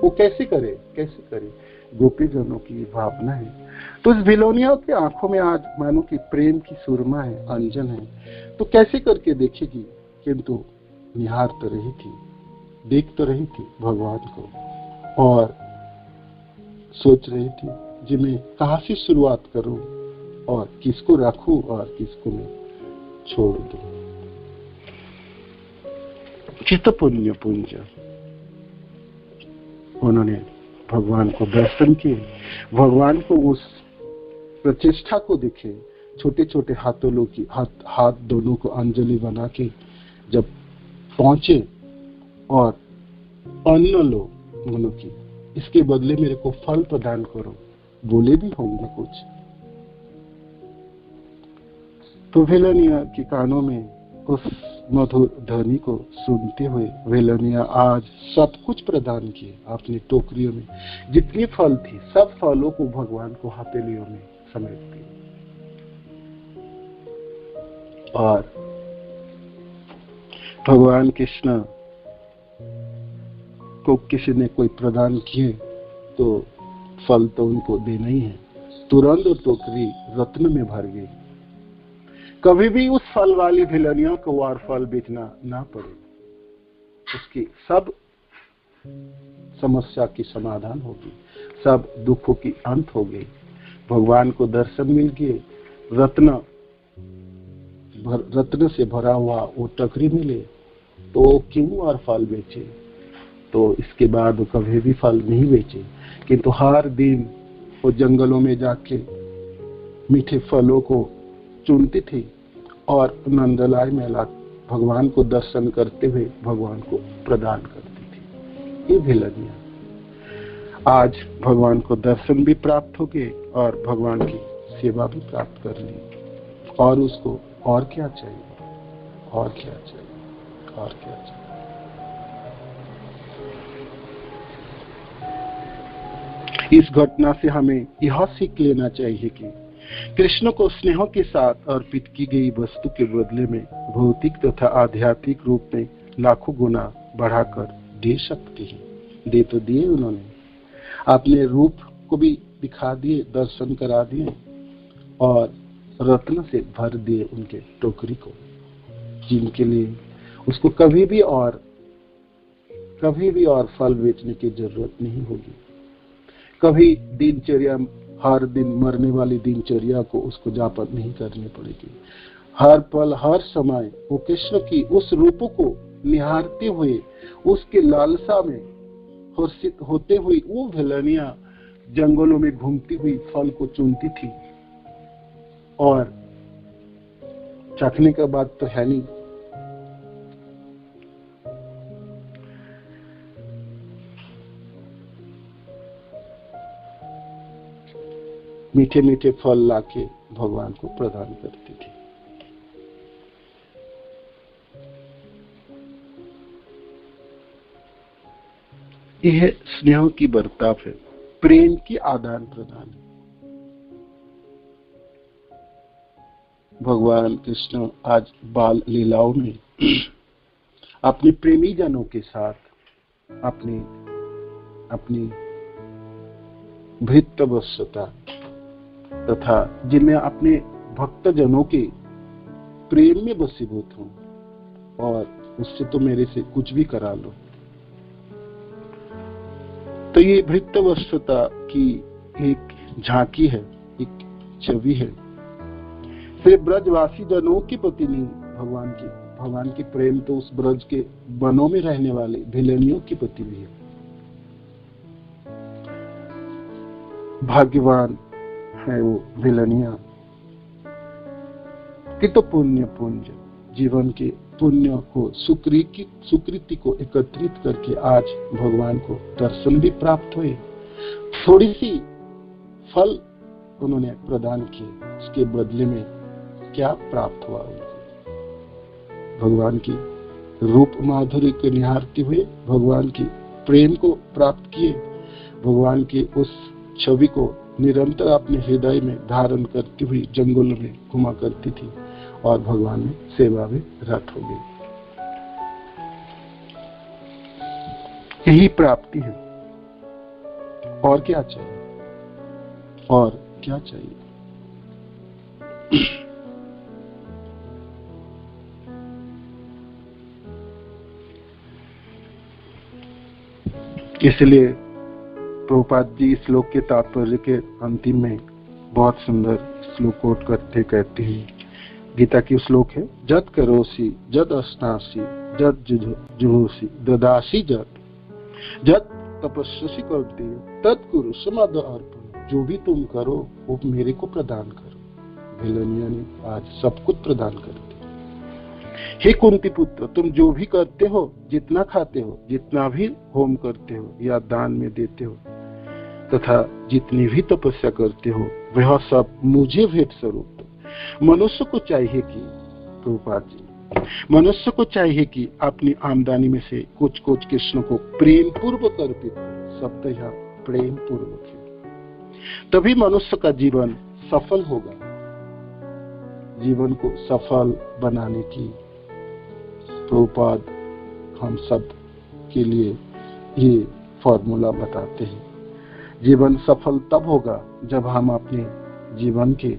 वो कैसे करे, कैसे करे? गोपी जनों की भावना है। तो इस भिलोनिया के आंखों में आज मानो कि प्रेम की सुरमा है, अंजन है, तो कैसे करके देखेगी? किंतु निहार तो रही थी, देख तो रही थी भगवान को और सोच रही थी जी मैं कहां से शुरुआत करूं और किसको रखूं और किसको मैं छोड़ दूं। चित्त पुण्य पुंज उन्होंने भगवान को दर्शन किए, भगवान को उस प्रतिष्ठा को देखे, छोटे छोटे हाथों की हाथ दोनों को अंजलि बना के जब पहुंचे और अन्न लो दोनों की, इसके बदले मेरे को फल प्रदान करो, बोले भी होंगे कुछ। तो वेलनिया के कानों में उस मधुर ध्वनि को सुनते हुए वेलनिया आज सब कुछ प्रदान किए। अपनी टोकरियों में जितनी फल थी सब फलों को भगवान को हथेलियों में समेट दिए और भगवान कृष्ण को किसी ने कोई प्रदान किए तो फल तो उनको देना ही है। तुरंत टोकरी रत्न में भर गई। कभी भी उस फल वाली भिलनिया को और फल बेचना ना पड़े, उसकी सब समस्या की समाधान होगी, सब दुखों की अंत हो गई। भगवान को दर्शन मिल गए, रत्न से भरा हुआ वो टोकरी मिले, तो क्यों और फल बेचे? तो इसके बाद वो कभी भी फल नहीं बेचे, किंतु हर दिन वो जंगलों में जाके मीठे फलों को चुनती थी और नंदलाय मेला भगवान को दर्शन करते हुए भगवान को प्रदान करती थी। ये भिलनिया आज भगवान को दर्शन भी प्राप्त हो गए और भगवान की सेवा भी प्राप्त कर ली। और उसको और क्या चाहिए, और क्या चाहिए, और क्या चाहिए? इस घटना से हमें यह सीख लेना चाहिए कि कृष्ण को स्नेह के साथ अर्पित की गई वस्तु के बदले में भौतिक तथा आध्यात्मिक रूप में लाखों गुना बढ़ाकर दे सकते हैं। दे तो दिए उन्होंने, अपने रूप को भी दिखा दिए, दर्शन करा दिए और रत्न से भर दिए उनके टोकरी को, जिनके लिए उसको कभी भी और फल बेचने की जरूरत नहीं होगी। कभी दिनचर्या, हर दिन मरने वाली दिनचर्या को उसको जापन नहीं करनी पड़ेगी। हर पल हर समय वो कृष्ण की उस रूप को निहारते हुए उसके लालसा में हर्षित होते हुए वो भिलनिया जंगलों में घूमती हुई फल को चुनती थी और चखने का बात तो है नहीं। मीठे मीठे फल लाके भगवान को प्रदान करती थी। यह स्नेह की बर्ताव है, प्रेम की आदान प्रदान है। भगवान कृष्ण आज बाल लीलाओं में अपने प्रेमी जनों के साथ अपनी भृत्यवशता तथा जिनमें अपने भक्त जनों के प्रेम में बसीभूत हूं और उससे तो मेरे से कुछ भी करा लो। तो ये भृत्यवशता की एक झांकी है, एक छवि है। सिर्फ ब्रजवासी जनों के प्रति नहीं, भगवान की प्रेम तो उस ब्रज के वनों में रहने वाले भिलनियों के प्रति भी है। भाग्यवान है वो भिलनिया कि तो पुण्य पुंज जीवन के पुण्य को सुकृति को एकत्रित करके आज भगवान को दर्शन भी प्राप्त हुए, थोड़ी सी फल उन्होंने प्रदान किए, उसके बदले में क्या प्राप्त हुआ उनको? भगवान की रूप माधुर्य को निहारते हुए भगवान की प्रेम को प्राप्त किए, भगवान की उस छवि को निरंतर अपने हृदय में धारण करती हुई जंगल में घुमा करती थी और भगवान में सेवा में रत हो गई। यही प्राप्ति है, और क्या चाहिए? और क्या चाहिए? इसलिए प्रभुपाद जी इस श्लोक के तात्पर्य के अंतिम में बहुत सुंदर श्लोक कोट करते कहते हैं, गीता की श्लोक है, जत करोसी जत अस्नासी जत जुहोसी ददासी जत तपस्वी करते तत्कुरु समाद अर्पण, जो भी तुम करो वो मेरे को प्रदान करो। भिलनिया ने आज सब कुछ प्रदान कर दिया। हे कुंती पुत्र, तुम जो भी करते हो, जितना खाते हो, जितना भी होम करते हो या दान में देते हो तथा जितनी भी तपस्या करते हो, वह सब मुझे भेंट स्वरूप दो। मनुष्य को चाहिए कि प्रभुपाद जी, मनुष्य को चाहिए कि अपनी आमदनी में से कुछ कुछ कृष्ण को प्रेम पूर्वक अर्पित करो। शब्द यहाँ प्रेम पूर्वक है, तभी मनुष्य का जीवन सफल होगा। जीवन को सफल बनाने की प्रभुपाद हम सब के लिए ये फॉर्मूला बताते हैं। जीवन सफल तब होगा जब हम अपने जीवन के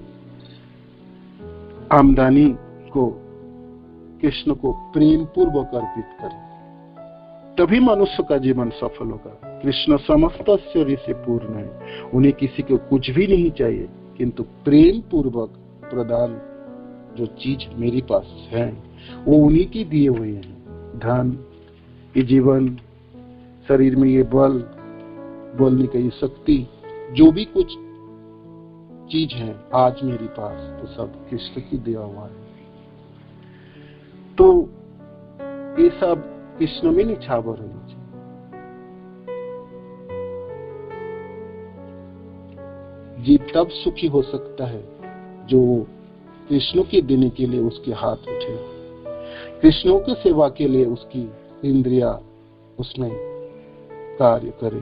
आमदनी को कृष्ण को प्रेम पूर्वक अर्पित करें, तभी मनुष्य का जीवन सफल होगा। कृष्ण समस्त ऐश्वर्य से पूर्ण है, उन्हें किसी को कुछ भी नहीं चाहिए, किंतु प्रेम पूर्वक प्रदान जो चीज मेरे पास है वो उन्हीं की दिए हुए हैं। धन, ये जीवन, शरीर में ये बल, बोलने की ये शक्ति, जो भी कुछ चीज है आज मेरे पास, तो सब कृष्ण की दिया हुआ है। तो ये सब कृष्ण में निछावर होना चाहिए। जीव तब सुखी हो सकता है जो कृष्ण के देने के लिए उसके हाथ उठे, कृष्णों की सेवा के लिए उसकी इंद्रिया उसमें कार्य करे,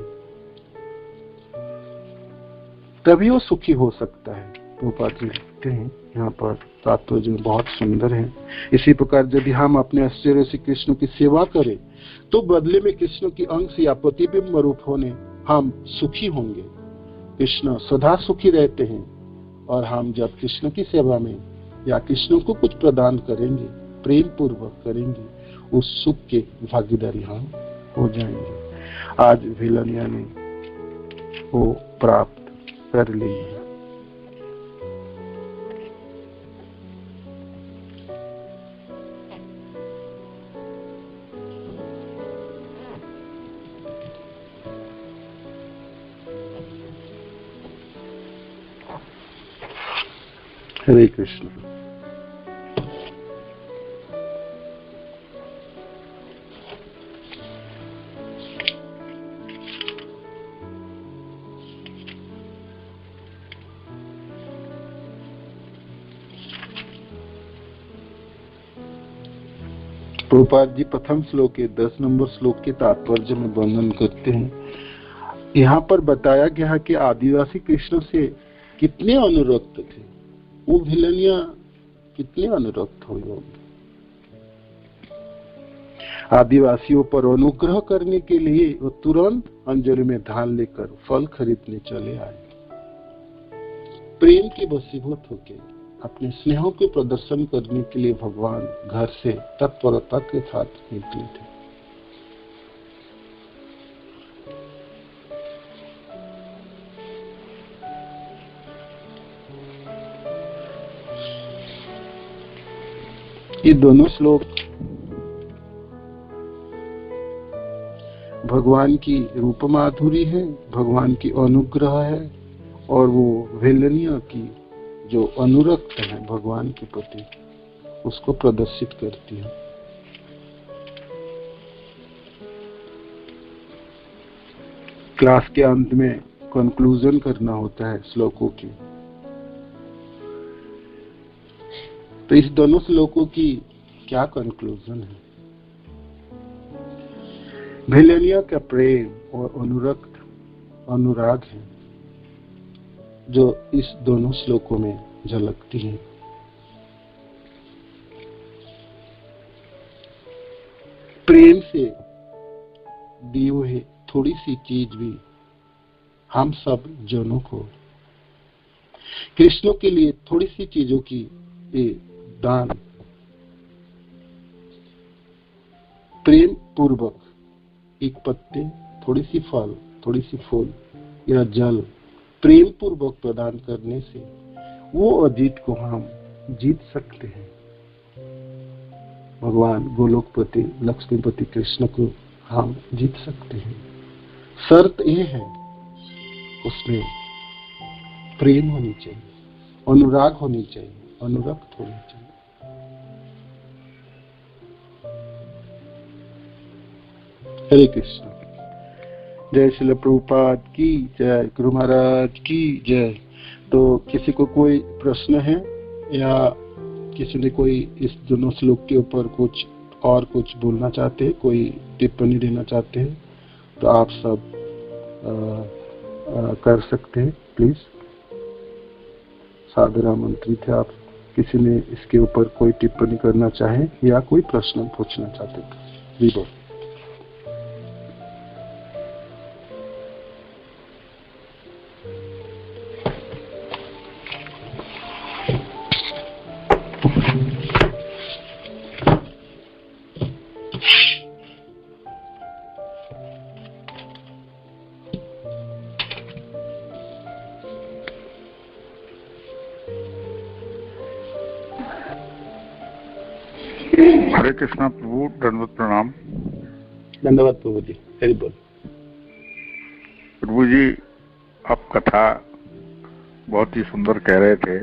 तभी वो सुखी हो सकता है। प्रभुपाद जी लिखते हैं यहाँ पर, तात्पर्य बहुत सुंदर है। इसी प्रकार यदि हम अपने आश्चर्य से कृष्ण की सेवा करें तो बदले में कृष्ण की अंश या प्रतिबिंब रूप होने हम सुखी होंगे। कृष्ण सदा सुखी रहते हैं और हम जब कृष्ण की सेवा में या कृष्ण को कुछ प्रदान करेंगे, प्रेम पूर्वक करेंगे, उस सुख के भागीदारी हम हो जाएंगे। आज भिलनिया ने वो प्राप्त कर ली है। हरे कृष्ण। प्रभुपाद जी प्रथम श्लोक के 10 नंबर श्लोक के तात्पर्य में वर्णन करते हैं। यहाँ पर बताया गया कि आदिवासी कृष्ण से कितने अनुरक्त थे, वो भिलनिया कितने अनुरक्त हुए होंगे। आदिवासियों पर अनुग्रह करने के लिए वो तुरंत अंजलि में धान लेकर फल खरीदने चले आए। प्रेम के वशीभूत होकर अपने स्नेहों के प्रदर्शन करने के लिए भगवान घर से तत्परता के साथ निकले थे। ये दोनों श्लोक भगवान की रूप माधुरी है, भगवान की अनुग्रह है और वो भेलनिया की जो अनुरक्त है भगवान के प्रति, उसको प्रदर्शित करती है। क्लास के अंत में कंक्लूजन करना होता है श्लोकों की, तो इस दोनों श्लोकों की क्या कंक्लूजन है? भेलनिया का प्रेम और अनुराग है जो इस दोनों श्लोकों में झलकती है। प्रेम से दी हुई थोड़ी सी चीज भी हम सब जनों को, कृष्ण के लिए थोड़ी सी चीजों की ये दान प्रेम पूर्वक, एक पत्ते, थोड़ी सी फल, थोड़ी सी फूल या जल प्रेम पूर्वक प्रदान करने से वो अजीत को हम जीत सकते हैं। भगवान गोलोकपति लक्ष्मीपति कृष्ण को हम जीत सकते हैं। शर्त ये है, उसमें प्रेम होनी चाहिए, अनुराग होनी चाहिए, अनुरक्त होनी चाहिए। हरे कृष्ण। जय श्रील प्रभुपाद की जय, गुरु महाराज की जय। तो किसी को कोई प्रश्न है या किसी ने कोई इस दोनों श्लोक के ऊपर कुछ बोलना चाहते हैं, कोई टिप्पणी देना चाहते हैं, तो आप सब कर सकते हैं। प्लीज सादर आमंत्रित है। आप किसी ने इसके ऊपर कोई टिप्पणी करना चाहे या कोई प्रश्न पूछना चाहते हैं, जी बोल। हरे कृष्णा प्रभु, दंडवत प्रणाम। धन्यवाद प्रभु जी, हरि बोल। प्रभु जी, आप कथा बहुत ही सुंदर कह रहे थे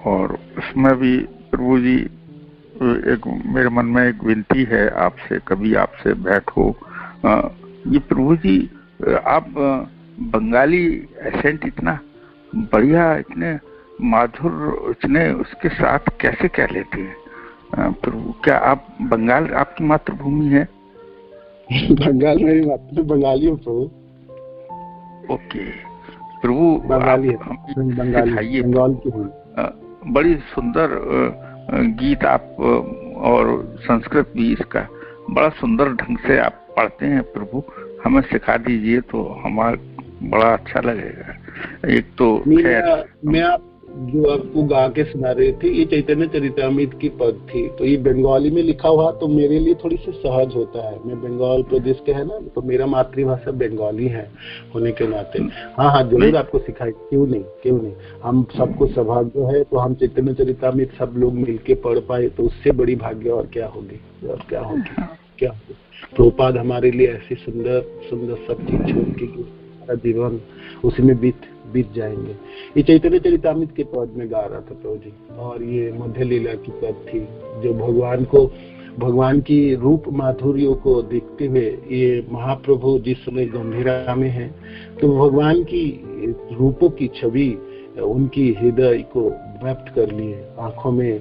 और उसमें भी प्रभु जी एक मेरे मन में एक विनती है आपसे, कभी आपसे भेंट हो। ये प्रभु जी, आप बंगाली एसेंट इतना बढ़िया, इतने माधुर, इतने उसके साथ कैसे कह लेते हैं प्रभु? क्या आप बंगाल आपकी मातृभूमि है? बंगाल मेरी मातृ, बंगाली हूँ प्रभु। ओके प्रभु, बंगाली है, सिखाइए। बंगाल की हूँ। बड़ी सुंदर गीत आप, और संस्कृत भी इसका बड़ा सुंदर ढंग से आप पढ़ते हैं प्रभु, हमें सिखा दीजिए तो हमारा बड़ा अच्छा लगेगा। एक तो मैं आप जो आपको गा के सुना रहे थे, ये चैतन्य चरितामृत की पद थी, तो ये बंगाली में लिखा हुआ, तो मेरे लिए थोड़ी सी सहज होता है। मैं बंगाल प्रदेश के है ना, तो मेरा मातृभाषा बंगाली है होने के नाते। हाँ, जरूर आपको सिखाए, क्यों नहीं। हम सबको सौभाग्य है, तो हम चैतन्य चरितामृत सब लोग मिलके पढ़ पाए, तो उससे बड़ी भाग्य और क्या होगी। प्रभुपाद हमारे लिए ऐसी सुंदर सुंदर सब चीज छोड़ के हमारा जीवन उसी में बीत जाएंगे। ये चैतन्य चरितामृत के पद में गा रहा था प्रभु जी, और ये मध्य लीला की पद थी, जो भगवान की रूप माधुर्यों को देखते हुए ये महाप्रभु जिस समय गंभीरा में है, तो भगवान की रूपों की छवि उनकी हृदय को व्यक्त कर लिए आंखों में।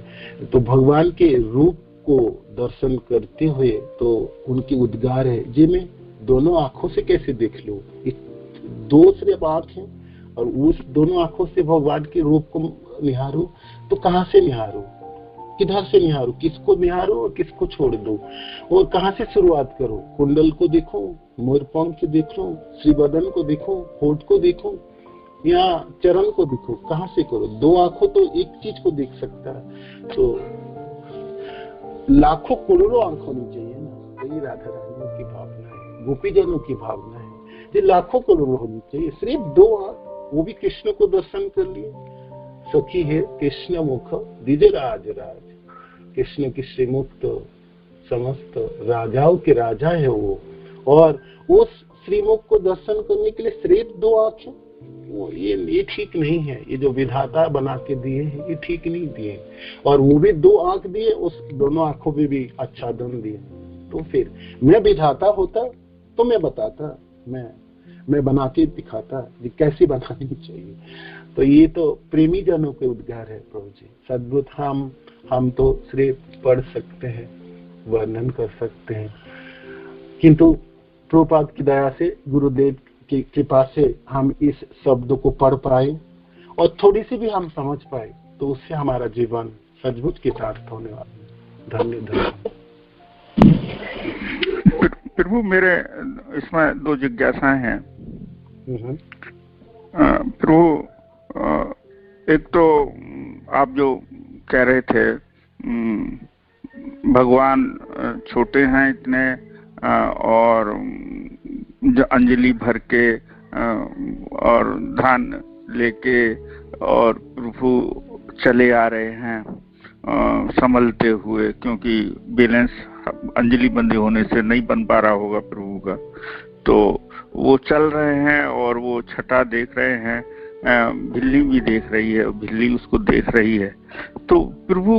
तो भगवान के रूप को दर्शन करते हुए तो उनकी उद्गार है, जी मैं दोनों आंखों से कैसे देख लूं, दो सिर्फ आंख है और उस दोनों आंखों से भगवान के रूप को निहारूं, तो कहां से निहारूं, किधर से निहारूं, किसको निहारूं और किसको छोड़ दूं, और कहां से शुरुआत करूं? कुंडल को देखो, मोरपंख देखो, श्रीवदन को देखो, होठ को देखो या चरण को देखो, कहां से करो? दो आंखों तो एक चीज को देख सकता है, तो लाखों करोड़ों आंख होनी चाहिए ना। यही राधा रानियों की भावना है, गोपीजनों की भावना है, ये लाखों करोड़ों होनी चाहिए। सिर्फ दो आंख, वो भी कृष्ण को दर्शन कर लिए। सखी है कृष्ण मुख दिजे राज, कृष्ण की श्रीमुख तो समस्त राजाओं के राजा है वो, और उस श्रीमुख को दर्शन करने के लिए सिर्फ दो आंख है, ये ठीक नहीं है, ये जो विधाता बना के दिए हैं ये ठीक नहीं दिए। और वो भी 2 आंख दिए, उस दोनों आंखों में भी आच्छादन दिए। तो फिर मैं विधाता होता तो मैं बताता, मैं बना के दिखाता कि कैसी बनानी चाहिए। तो ये तो प्रेमी जनों के उद्गार है प्रभु जी। सद्भुत हम तो सिर्फ पढ़ सकते हैं, वर्णन कर सकते हैं, किंतु प्रभुपाद की दया से, गुरुदेव की कृपा से हम इस शब्द को पढ़ पाए और थोड़ी सी भी हम समझ पाए, तो उससे हमारा जीवन सचमुच कृतार्थ होने वाला। धन्यवाद। प्रभु मेरे इसमें 2 जिज्ञासाएं हैं। प्रभु, एक तो आप जो कह रहे थे भगवान छोटे हैं इतने, और जो अंजलि भर के और धान लेके और प्रभु चले आ रहे हैं संभलते हुए, क्योंकि बैलेंस अंजलि बंदे होने से नहीं बन पा रहा होगा प्रभु का। तो वो चल रहे हैं और वो छटा देख रहे हैं, बिल्ली भी देख रही है, बिल्ली उसको देख रही है। तो प्रभु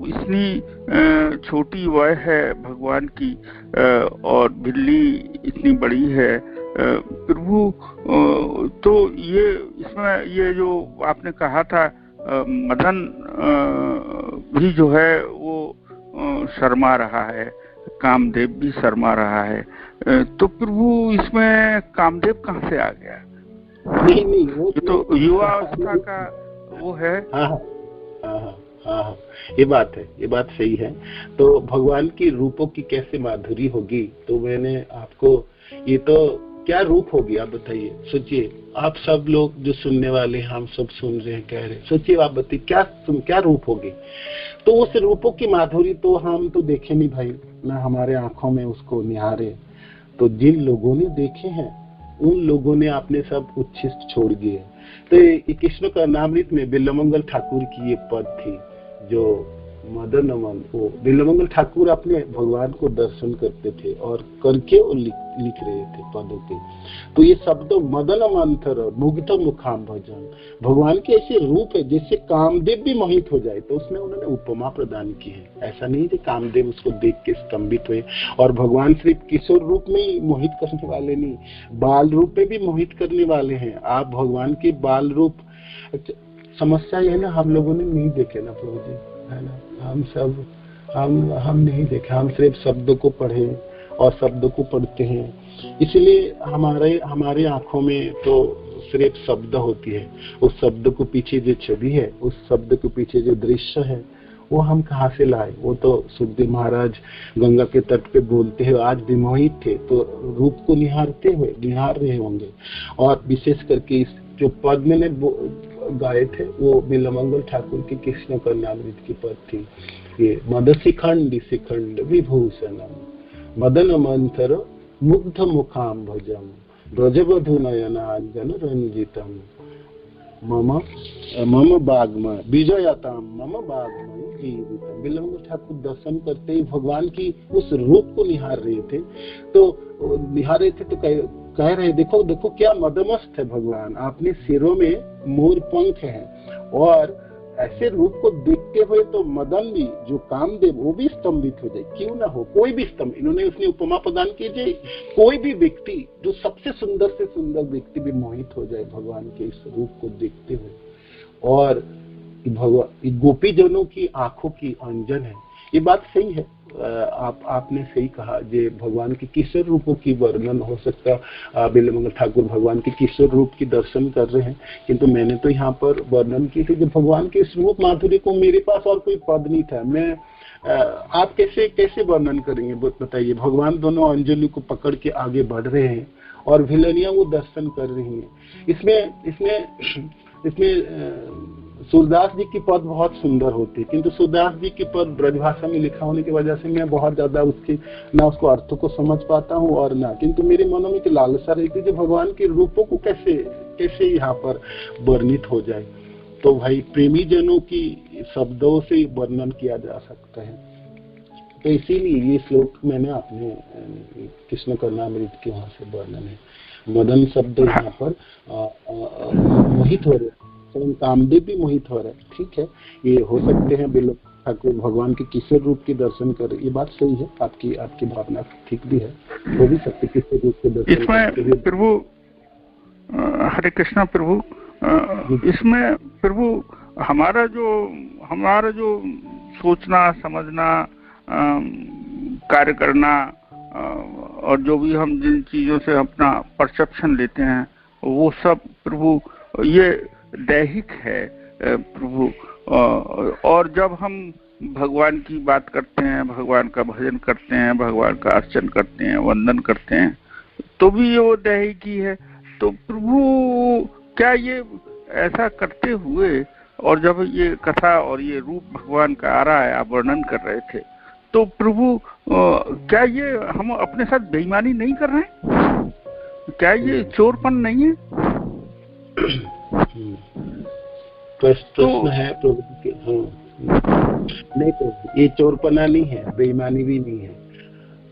इतनी छोटी वय है भगवान की, और बिल्ली इतनी बड़ी है प्रभु। तो ये इसमें ये जो आपने कहा था मदन भी जो है वो शर्मा रहा है, कामदेव भी शर्मा रहा है। तो प्रभु इसमें कामदेव कहाँ से आ गया? नहीं वो तो युवा अवस्था का वो है। हाँ, ये बात है, ये बात सही है। तो भगवान की रूपों की कैसे माधुरी होगी, तो मैंने आपको, ये तो क्या रूप होगी आप बताइए। सोचिए, आप सब लोग जो सुनने वाले, हम सब सुन रहे हैं, कह रहे, सोचिए आप बताइए क्या रूप होगी। तो उस रूपों की माधुरी तो हम तो देखे नहीं भाई, ना हमारे आंखों में उसको निहारे। तो जिन लोगों ने देखे हैं उन लोगों ने आपने सब उच्छिष्ट छोड़ दिए। तो कृष्ण कर्णामृत में बिल्वमंगल ठाकुर की ये पद थी, जो मदन अमन, वो बिल्वमंगल ठाकुर अपने भगवान को दर्शन करते थे और करके वो लिख रहे थे पदों के। तो ये शब्द मदन अमंथर मुग्ध मुखाम भजन, भगवान के ऐसे रूप है जिससे कामदेव भी मोहित हो जाए। तो उसमें उन्होंने उपमा प्रदान की है। ऐसा नहीं कि कामदेव उसको देख के स्तंभित हुए। और भगवान सिर्फ किशोर रूप में ही मोहित करने वाले नहीं, बाल रूप में भी मोहित करने वाले हैं। आप भगवान के बाल रूप, समस्या ये है ना, हम लोगों ने नहीं देखे ना प्रभु जी, है ना। हम नहीं देखे, हम सिर्फ शब्दों को पढ़े और शब्दों को पढ़ते हैं। इसलिए हमारे आंखों में तो सिर्फ शब्द होती है। उस शब्द को पीछे जो छवि है, उस शब्द के पीछे जो दृश्य है, वो हम कहाँ से लाए। वो तो सुखदेव महाराज गंगा के तट पे बोलते हैं, आज विमोहित थे तो रूप को निहार रहे होंगे। और विशेष करके इस जो पद मैंने गाए थे वो बिल्वमंगल ठाकुर की कृष्ण कर्णामृत की पद थी। ये मदशिखंड शिखंड विभूषणम मदन मंथर मुग्ध मुखाम भजम ब्रजवधु नयनांजन रंजितम मम बागमय विजयताम मम बागमय जीवितम। बिल्वमंगल ठाकुर दर्शन करते ही भगवान की उस रूप को निहार रहे थे। तो कह रहे, देखो क्या मदमस्त है भगवान, अपने सिरों में मोर पंख है। और ऐसे रूप को देखते हुए तो मदन भी, जो कामदेव, वो भी स्तंभित हो जाए। क्यों ना हो, कोई भी स्तंभ। इन्होंने उसने उपमा प्रदान कीजिए, कोई भी व्यक्ति, जो सबसे सुंदर से सुंदर व्यक्ति भी मोहित हो जाए भगवान के इस रूप को देखते हुए। और भगवान गोपी जनों की आंखों की अंजन है। ये बात सही है, आपने सही कहा। जे भगवान के किशोर रूपों की वर्णन हो सकता, बिल्वमंगल ठाकुर भगवान के किशोर रूप की दर्शन कर रहे हैं, किंतु मैंने तो यहाँ पर वर्णन की थी कि भगवान के रूप माधुर्य को मेरे पास और कोई पद नहीं था। मैं आप कैसे वर्णन करेंगे बताइए। भगवान दोनों अंजलि को पकड़ के आगे बढ़ रहे हैं और भिलनिया वो दर्शन कर रही है। इसमें सूरदास जी की पद बहुत सुंदर होती है, किंतु सूरदास जी की पद ब्रजभाषा में लिखा होने की वजह से मैं बहुत ज्यादा उसको अर्थ को समझ पाता हूँ और ना, किंतु मेरे मनों में लालसा रहती है भगवान के रूपों को कैसे यहाँ पर वर्णित हो जाए। तो भाई प्रेमी जनों की शब्दों से वर्णन किया जा सकता है। तो इसीलिए ये श्लोक मैंने अपने कृष्ण कर्णामृत के वहां से वर्णन है। मदन शब्द यहाँ पर मोहित हो रहे, स्वयं कामदेव भी मोहित हो रहे हैं। ठीक है, ये हो सकते हैं बिल्कुल ठाकुर भगवान के किसी रूप के दर्शन करे, ये बात सही है, आपकी भावना ठीक भी है, हो भी सकते किसी रूप के दर्शन। इसमें प्रभु हरे कृष्णा प्रभु, इसमें प्रभु हमारा जो सोचना समझना कार्य करना और जो भी हम जिन चीजों से अपना परसेप्शन लेते हैं वो सब प्रभु ये दैहिक है प्रभु। और जब हम भगवान की बात करते हैं, भगवान का भजन करते हैं, भगवान का अर्चन करते हैं, वंदन करते हैं, तो भी ये वो दैहिक ही है। तो प्रभु क्या ये ऐसा करते हुए, और जब ये कथा और ये रूप भगवान का आ रहा है, आप वर्णन कर रहे थे, तो प्रभु क्या ये हम अपने साथ बेईमानी नहीं कर रहे हैं? क्या ये चोरपन नहीं है? प्रश्न है प्रभु के। हाँ, नहीं तो ये चोरपना नहीं है, बेईमानी भी नहीं है।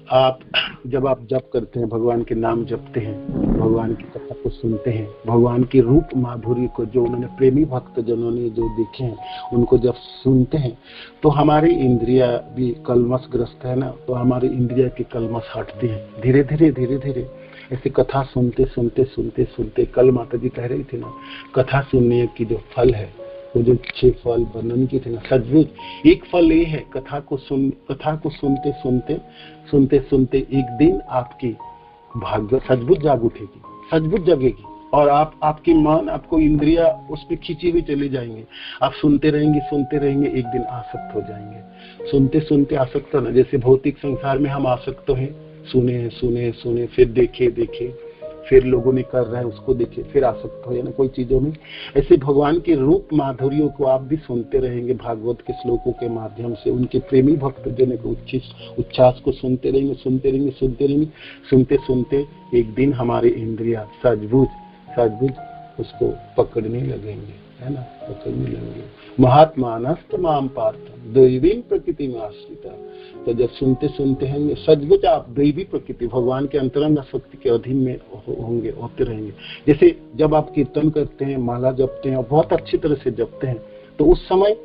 आप जप करते हैं, भगवान के नाम जपते हैं, भगवान की कथा को सुनते हैं, भगवान के रूप माधुर्य को जो उन्होंने प्रेमी भक्त जनों ने जो देखे हैं उनको जब सुनते हैं तो हमारी इंद्रिया भी कलमशग्रस्त है ना, तो हमारी इंद्रिया की कलमश हटती है धीरे धीरे। ऐसे कथा सुनते सुनते कल माता जी कह रही थी ना, कथा सुनने की जो फल है, वो जो 6 फल वर्णन की थे ना, सचमुच एक फल ये है, कथा को सुनते सुनते एक दिन आपकी भाग्य सचमुच जाग उठेगी, सचमुच जगेगी, और आपकी मन, आपको इंद्रिया उस पर खींची हुई चले जाएंगे। आप सुनते रहेंगे, एक दिन आसक्त हो जाएंगे। सुनते आसक्त ना, जैसे भौतिक संसार में हम आसक्त हैं, सुने, फिर देखे, फिर लोगों ने कर रहा है उसको देखे, फिर आसक्त हो ना कोई चीजों में। ऐसे भगवान के रूप माधुर्यों को आप भी सुनते रहेंगे, भागवत के श्लोकों के माध्यम से उनके प्रेमी भक्त जन के उच्छ्वास को सुनते रहेंगे। सुनते एक दिन हमारे इंद्रिया सचमुच उसको पकड़ने लगेंगे, है ना, पकड़ने लगेंगे। महात्मानस्त माम पार्थम दैवीन प्रकृति में आश्रिता। तो जब सुनते हैं सचमुच आप दैवी प्रकृति, भगवान के अंतरंग शक्ति के अधीन में होते रहेंगे। जैसे जब आप कीर्तन करते हैं, माला जपते हैं और बहुत अच्छी तरह से जपते हैं, तो उस समय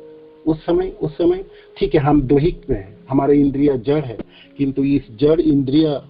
ठीक है, हम दैहिक में हैं, हमारे इंद्रिया जड़ है, किंतु इस जड़ इंद्रिया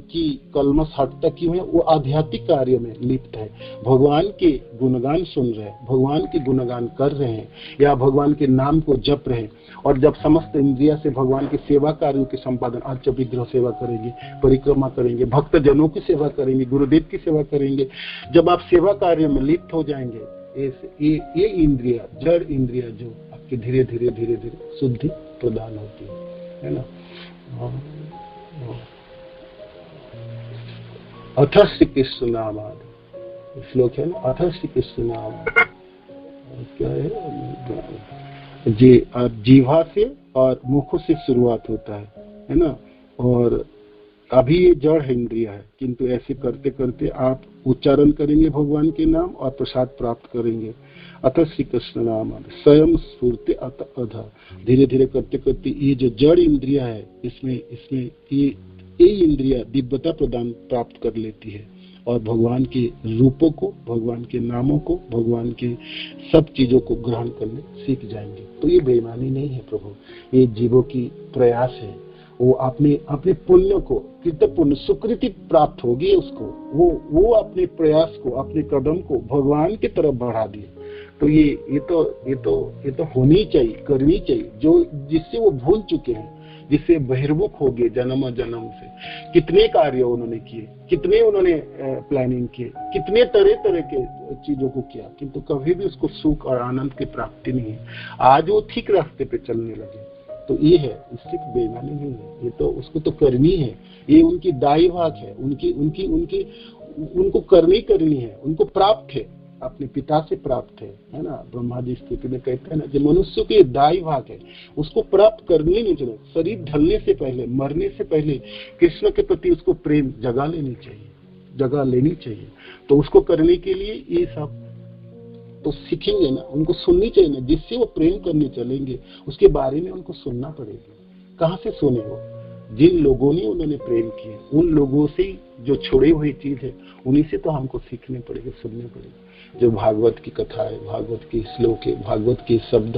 की कलमश हटता क्यों है? वो आध्यात्मिक कार्य में लिप्त है, भगवान के गुणगान सुन रहे हैं, भगवान के गुणगान कर रहे हैं, या भगवान के नाम को जप रहे हैं। और जब समस्त इंद्रिया से भगवान के सेवा कार्यों के संपादन, आज विग्रह सेवा करेंगे, परिक्रमा करेंगे, भक्त जनों की सेवा करेंगे, गुरुदेव की सेवा करेंगे, जब आप सेवा कार्य में लिप्त हो जाएंगे, ये इंद्रिया, जड़ इंद्रिया जो आपकी धीरे धीरे शुद्धि प्रदान होती है ना। अथ श्री कृष्ण नाम श्लोक है ना, अथ श्री कृष्ण नाम क्या है जी, जीवा से और मुख से शुरुआत होता है ना। और अभी ये जड़ है, इंद्रिया है, किंतु ऐसे करते करते आप उच्चारण करेंगे भगवान के नाम और प्रसाद प्राप्त करेंगे। अतः श्री कृष्ण नाम स्वयं स्फूर्ति अत अधा, धीरे धीरे करते करते ये जो जड़ इंद्रिया है, इसमें ये इंद्रिया दिव्यता प्रदान प्राप्त कर लेती है और भगवान के रूपों को, भगवान के नामों को, भगवान के सब चीजों को ग्रहण करने सीख जाएंगे। तो ये बेईमानी नहीं है प्रभु, ये जीवों की प्रयास है। वो अपने पुण्य को, कितने पुण्य सुकृति प्राप्त होगी उसको, वो अपने प्रयास को, अपने कदम को भगवान की तरफ बढ़ा दिए। तो ये तो होनी चाहिए, करनी चाहिए, जो जिससे वो भूल चुके हैं, जिससे बहिर्मुख हो गए जन्म से। कितने कार्य उन्होंने किए, कितने उन्होंने प्लानिंग किए, कितने तरह के चीजों को किया, किंतु कभी भी उसको सुख और आनंद की प्राप्ति नहीं है। आज वो ठीक रास्ते पे चलने लगे, तो ये है, इससे बेईमानी नहीं है, ये तो उसको तो करनी है, ये उनकी दाई भाग है, उनको करनी है, उनको प्राप्त है, अपने पिता से प्राप्त है ना। ब्रह्मा जी स्तुति में कहते हैं ना, जो मनुष्य के दाई भाग है उसको प्राप्त करनी नहीं चाहिए। शरीर ढलने से पहले, मरने से पहले कृष्ण के प्रति उसको प्रेम जगा लेनी चाहिए। तो उसको करने के लिए ये सब तो सीखेंगे ना, उनको सुननी चाहिए ना, जिससे वो प्रेम करने चलेंगे उसके बारे में उनको सुनना पड़ेगा। कहाँ से सुने वो? जिन लोगों ने उन्होंने प्रेम किए, उन लोगों से जो छोड़ी हुई चीज है उन्हीं से तो हमको सीखने पड़ेगा, सुनने पड़ेगा। जो भागवत की कथा है, भागवत की श्लोक है, भागवत के शब्द,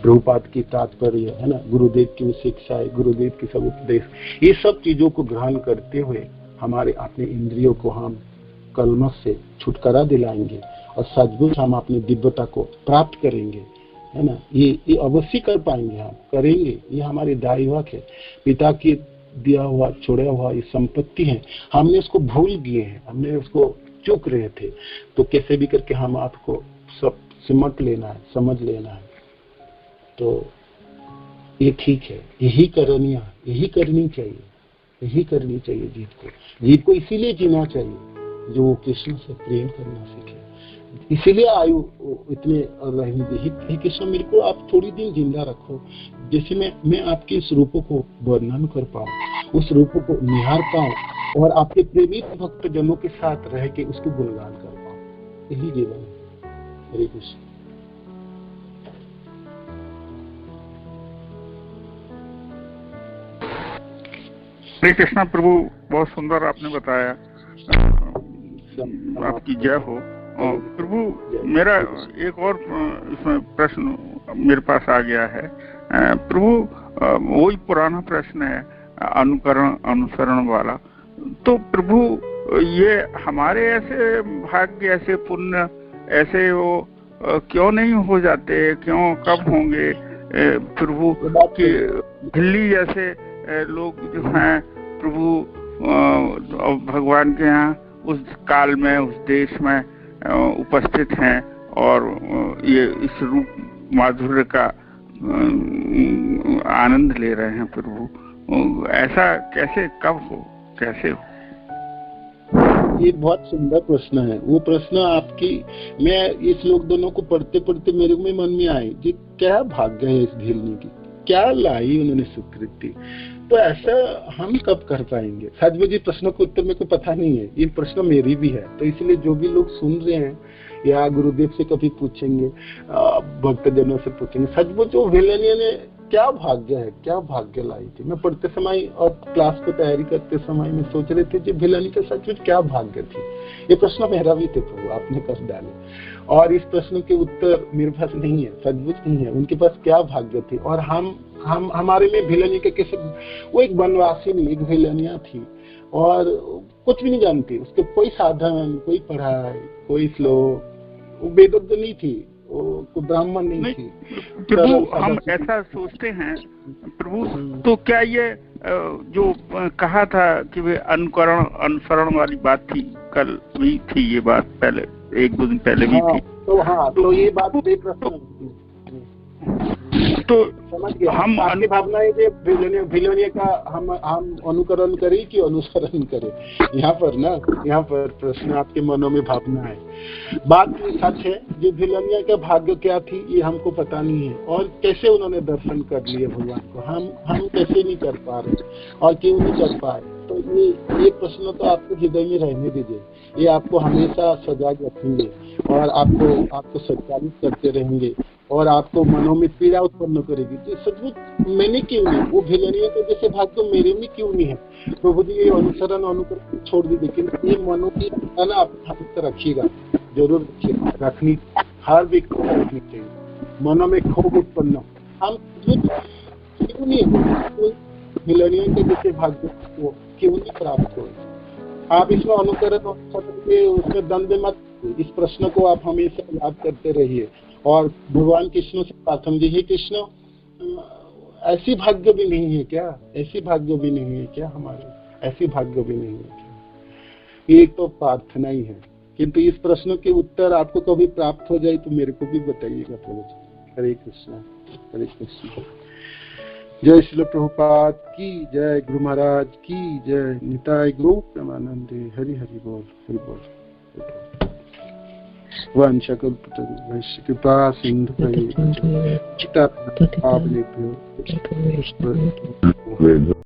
प्रभुपाद की तात्पर्य है ना, गुरुदेव की शिक्षा है, गुरुदेव की सब उपदेश, ये सब चीजों को ग्रहण करते हुए हमारे अपने इंद्रियों को हम कलमश से छुटकारा दिलाएंगे और सचमुच हम अपनी दिव्यता को प्राप्त करेंगे, है ना। ये अवश्य कर पाएंगे, हम करेंगे। ये हमारी दायित्व है, पिता की दिया हुआ छोड़ा हुआ ये संपत्ति है, हमने उसको भूल गए हैं, हमने उसको चूक रहे थे। तो कैसे भी करके हम आपको सब सिमट लेना है, समझ लेना है। तो ये ठीक है, यही करनी चाहिए, यही करनी चाहिए जीत को इसीलिए जीना चाहिए जो वो कृष्ण से प्रेम करना सीखे। इसीलिए आयु इतने रहने दी, हे कृष्ण मेरे को आप थोड़ी दिन जिंदा रखो, जैसे मैं आपके इस रूपों को वर्णन कर पाऊं, उस रूपों को निहार पाऊं और आपके प्रेमित भक्त जनों के साथ रह के उसको गुणगान कर पाऊं। यही जीवन है। हरे कृष्ण। हरे कृष्णा प्रभु, बहुत सुंदर आपने बताया, आपकी जय हो। प्रभु मेरा एक और इसमें प्रश्न मेरे पास आ गया है। प्रभु वही पुराना प्रश्न है, अनुसरण वाला। तो प्रभु ये हमारे ऐसे भाग्य, ऐसे पुण्य, ऐसे वो क्यों नहीं हो जाते, क्यों कब होंगे प्रभु? कि दिल्ली जैसे लोग जो हैं प्रभु भगवान के यहाँ उस काल में, उस देश में उपस्थित हैं और ये इस रूप माधुर्य का आनंद ले रहे हैं प्रभु। ऐसा कैसे, कब हो, कैसे हो? ये बहुत सुंदर प्रश्न है। वो प्रश्न आपकी, मैं इस लोक दोनों को पढ़ते पढ़ते मेरे में मन में आई कि क्या भाग्य है इस भिलनी की, क्या लाई उन्होंने स्वीकृति। तो ऐसा हम कब कर पाएंगे? सच में जी प्रश्नों का उत्तर मेरे को पता नहीं है, ये प्रश्न मेरी भी है। तो इसलिए जो भी लोग सुन रहे हैं या गुरुदेव से कभी पूछेंगे, भक्तजनों से पूछेंगे, सचमुच जो भिलनिया ने क्या भाग्य है, क्या भाग्य लाई थी। मैं पढ़ते समय और क्लास को तैयारी करते समय में सोच रहे थे कि भिलनी का सचमुच क्या भाग्य थी। ये प्रश्न मेरा भी थे प्रभु, आपने कर डाले। और इस प्रश्न के उत्तर मेरे पास नहीं है, सचमुच नहीं है। उनके पास क्या भाग्य थी और हम हमारे में भिलनी के कैसे, वो एक वनवासी नहीं, एक भिलनिया थी और कुछ भी नहीं जानती। उसके कोई साधन, कोई पढ़ाई, कोई श्लोक, वो वेदज्ञ नहीं थी, वो ब्राह्मण नहीं थी। प्रभु हम ऐसा सोचते हैं प्रभु, तो क्या ये जो कहा था कि वे अनुसरण वाली बात थी, कल भी थी ये बात, पहले एक दो दिन पहले भी थी। तो ये बात भी प्रश्न, तो समझ गए हम आपकी भावना है कि भिलनिया का हम अनुकरण करें कि अनुसरण करें। यहाँ पर प्रश्न आपके मनों में भावना है। बात सच है, जो भिलनिया का भाग्य क्या थी ये हमको पता नहीं है, और कैसे उन्होंने दर्शन कर लिए भगवान को हम कैसे नहीं कर पा रहे और क्यों नहीं कर पाए। तो ये प्रश्न तो आपको हृदय में रहने दीजिए, ये आपको हमेशा सजाग रखेंगे और आपको संचालित करते रहेंगे और आपको मनों में पीड़ा उत्पन्न करेगी। तो सचमुच मैंने क्यों नहीं, वो भिलनिया के जैसे भाग्य मेरे में क्यों नहीं है। प्रभु जी ये अनुकरण छोड़ दी, लेकिन ये मनों की ना आप रखिएगा, जरूर रखनी, हर व्यक्ति को रखनी चाहिए। मनों में क्षोभ उत्पन्न, हम क्यों नहीं भिलनिया के जैसे भाग्य को क्यों नहीं प्राप्त हो। आप इसमें अनुकरण के उसमें दंड मत, इस प्रश्न को आप हमेशा याद करते रहिए और भगवान कृष्ण से प्रार्थना कीजिए, हे कृष्ण ऐसी भाग्य भी नहीं है क्या, ऐसी भाग्य भी नहीं है क्या हमारे, ऐसी भाग्य भी नहीं है क्या। ये तो प्रार्थना ही है, किंतु इस प्रश्न के उत्तर आपको कभी प्राप्त हो जाए तो मेरे को भी बताइएगा प्रभु। हरे कृष्ण, हरे कृष्ण। जय श्री प्रभुपाद की जय, गुरु महाराज की जय, निताय गौर प्रेमानंदे। हरि हरि बोल, हरि बोल। वंशकल्पतरुभ्यश्च कृपा सिन्धुभ्यो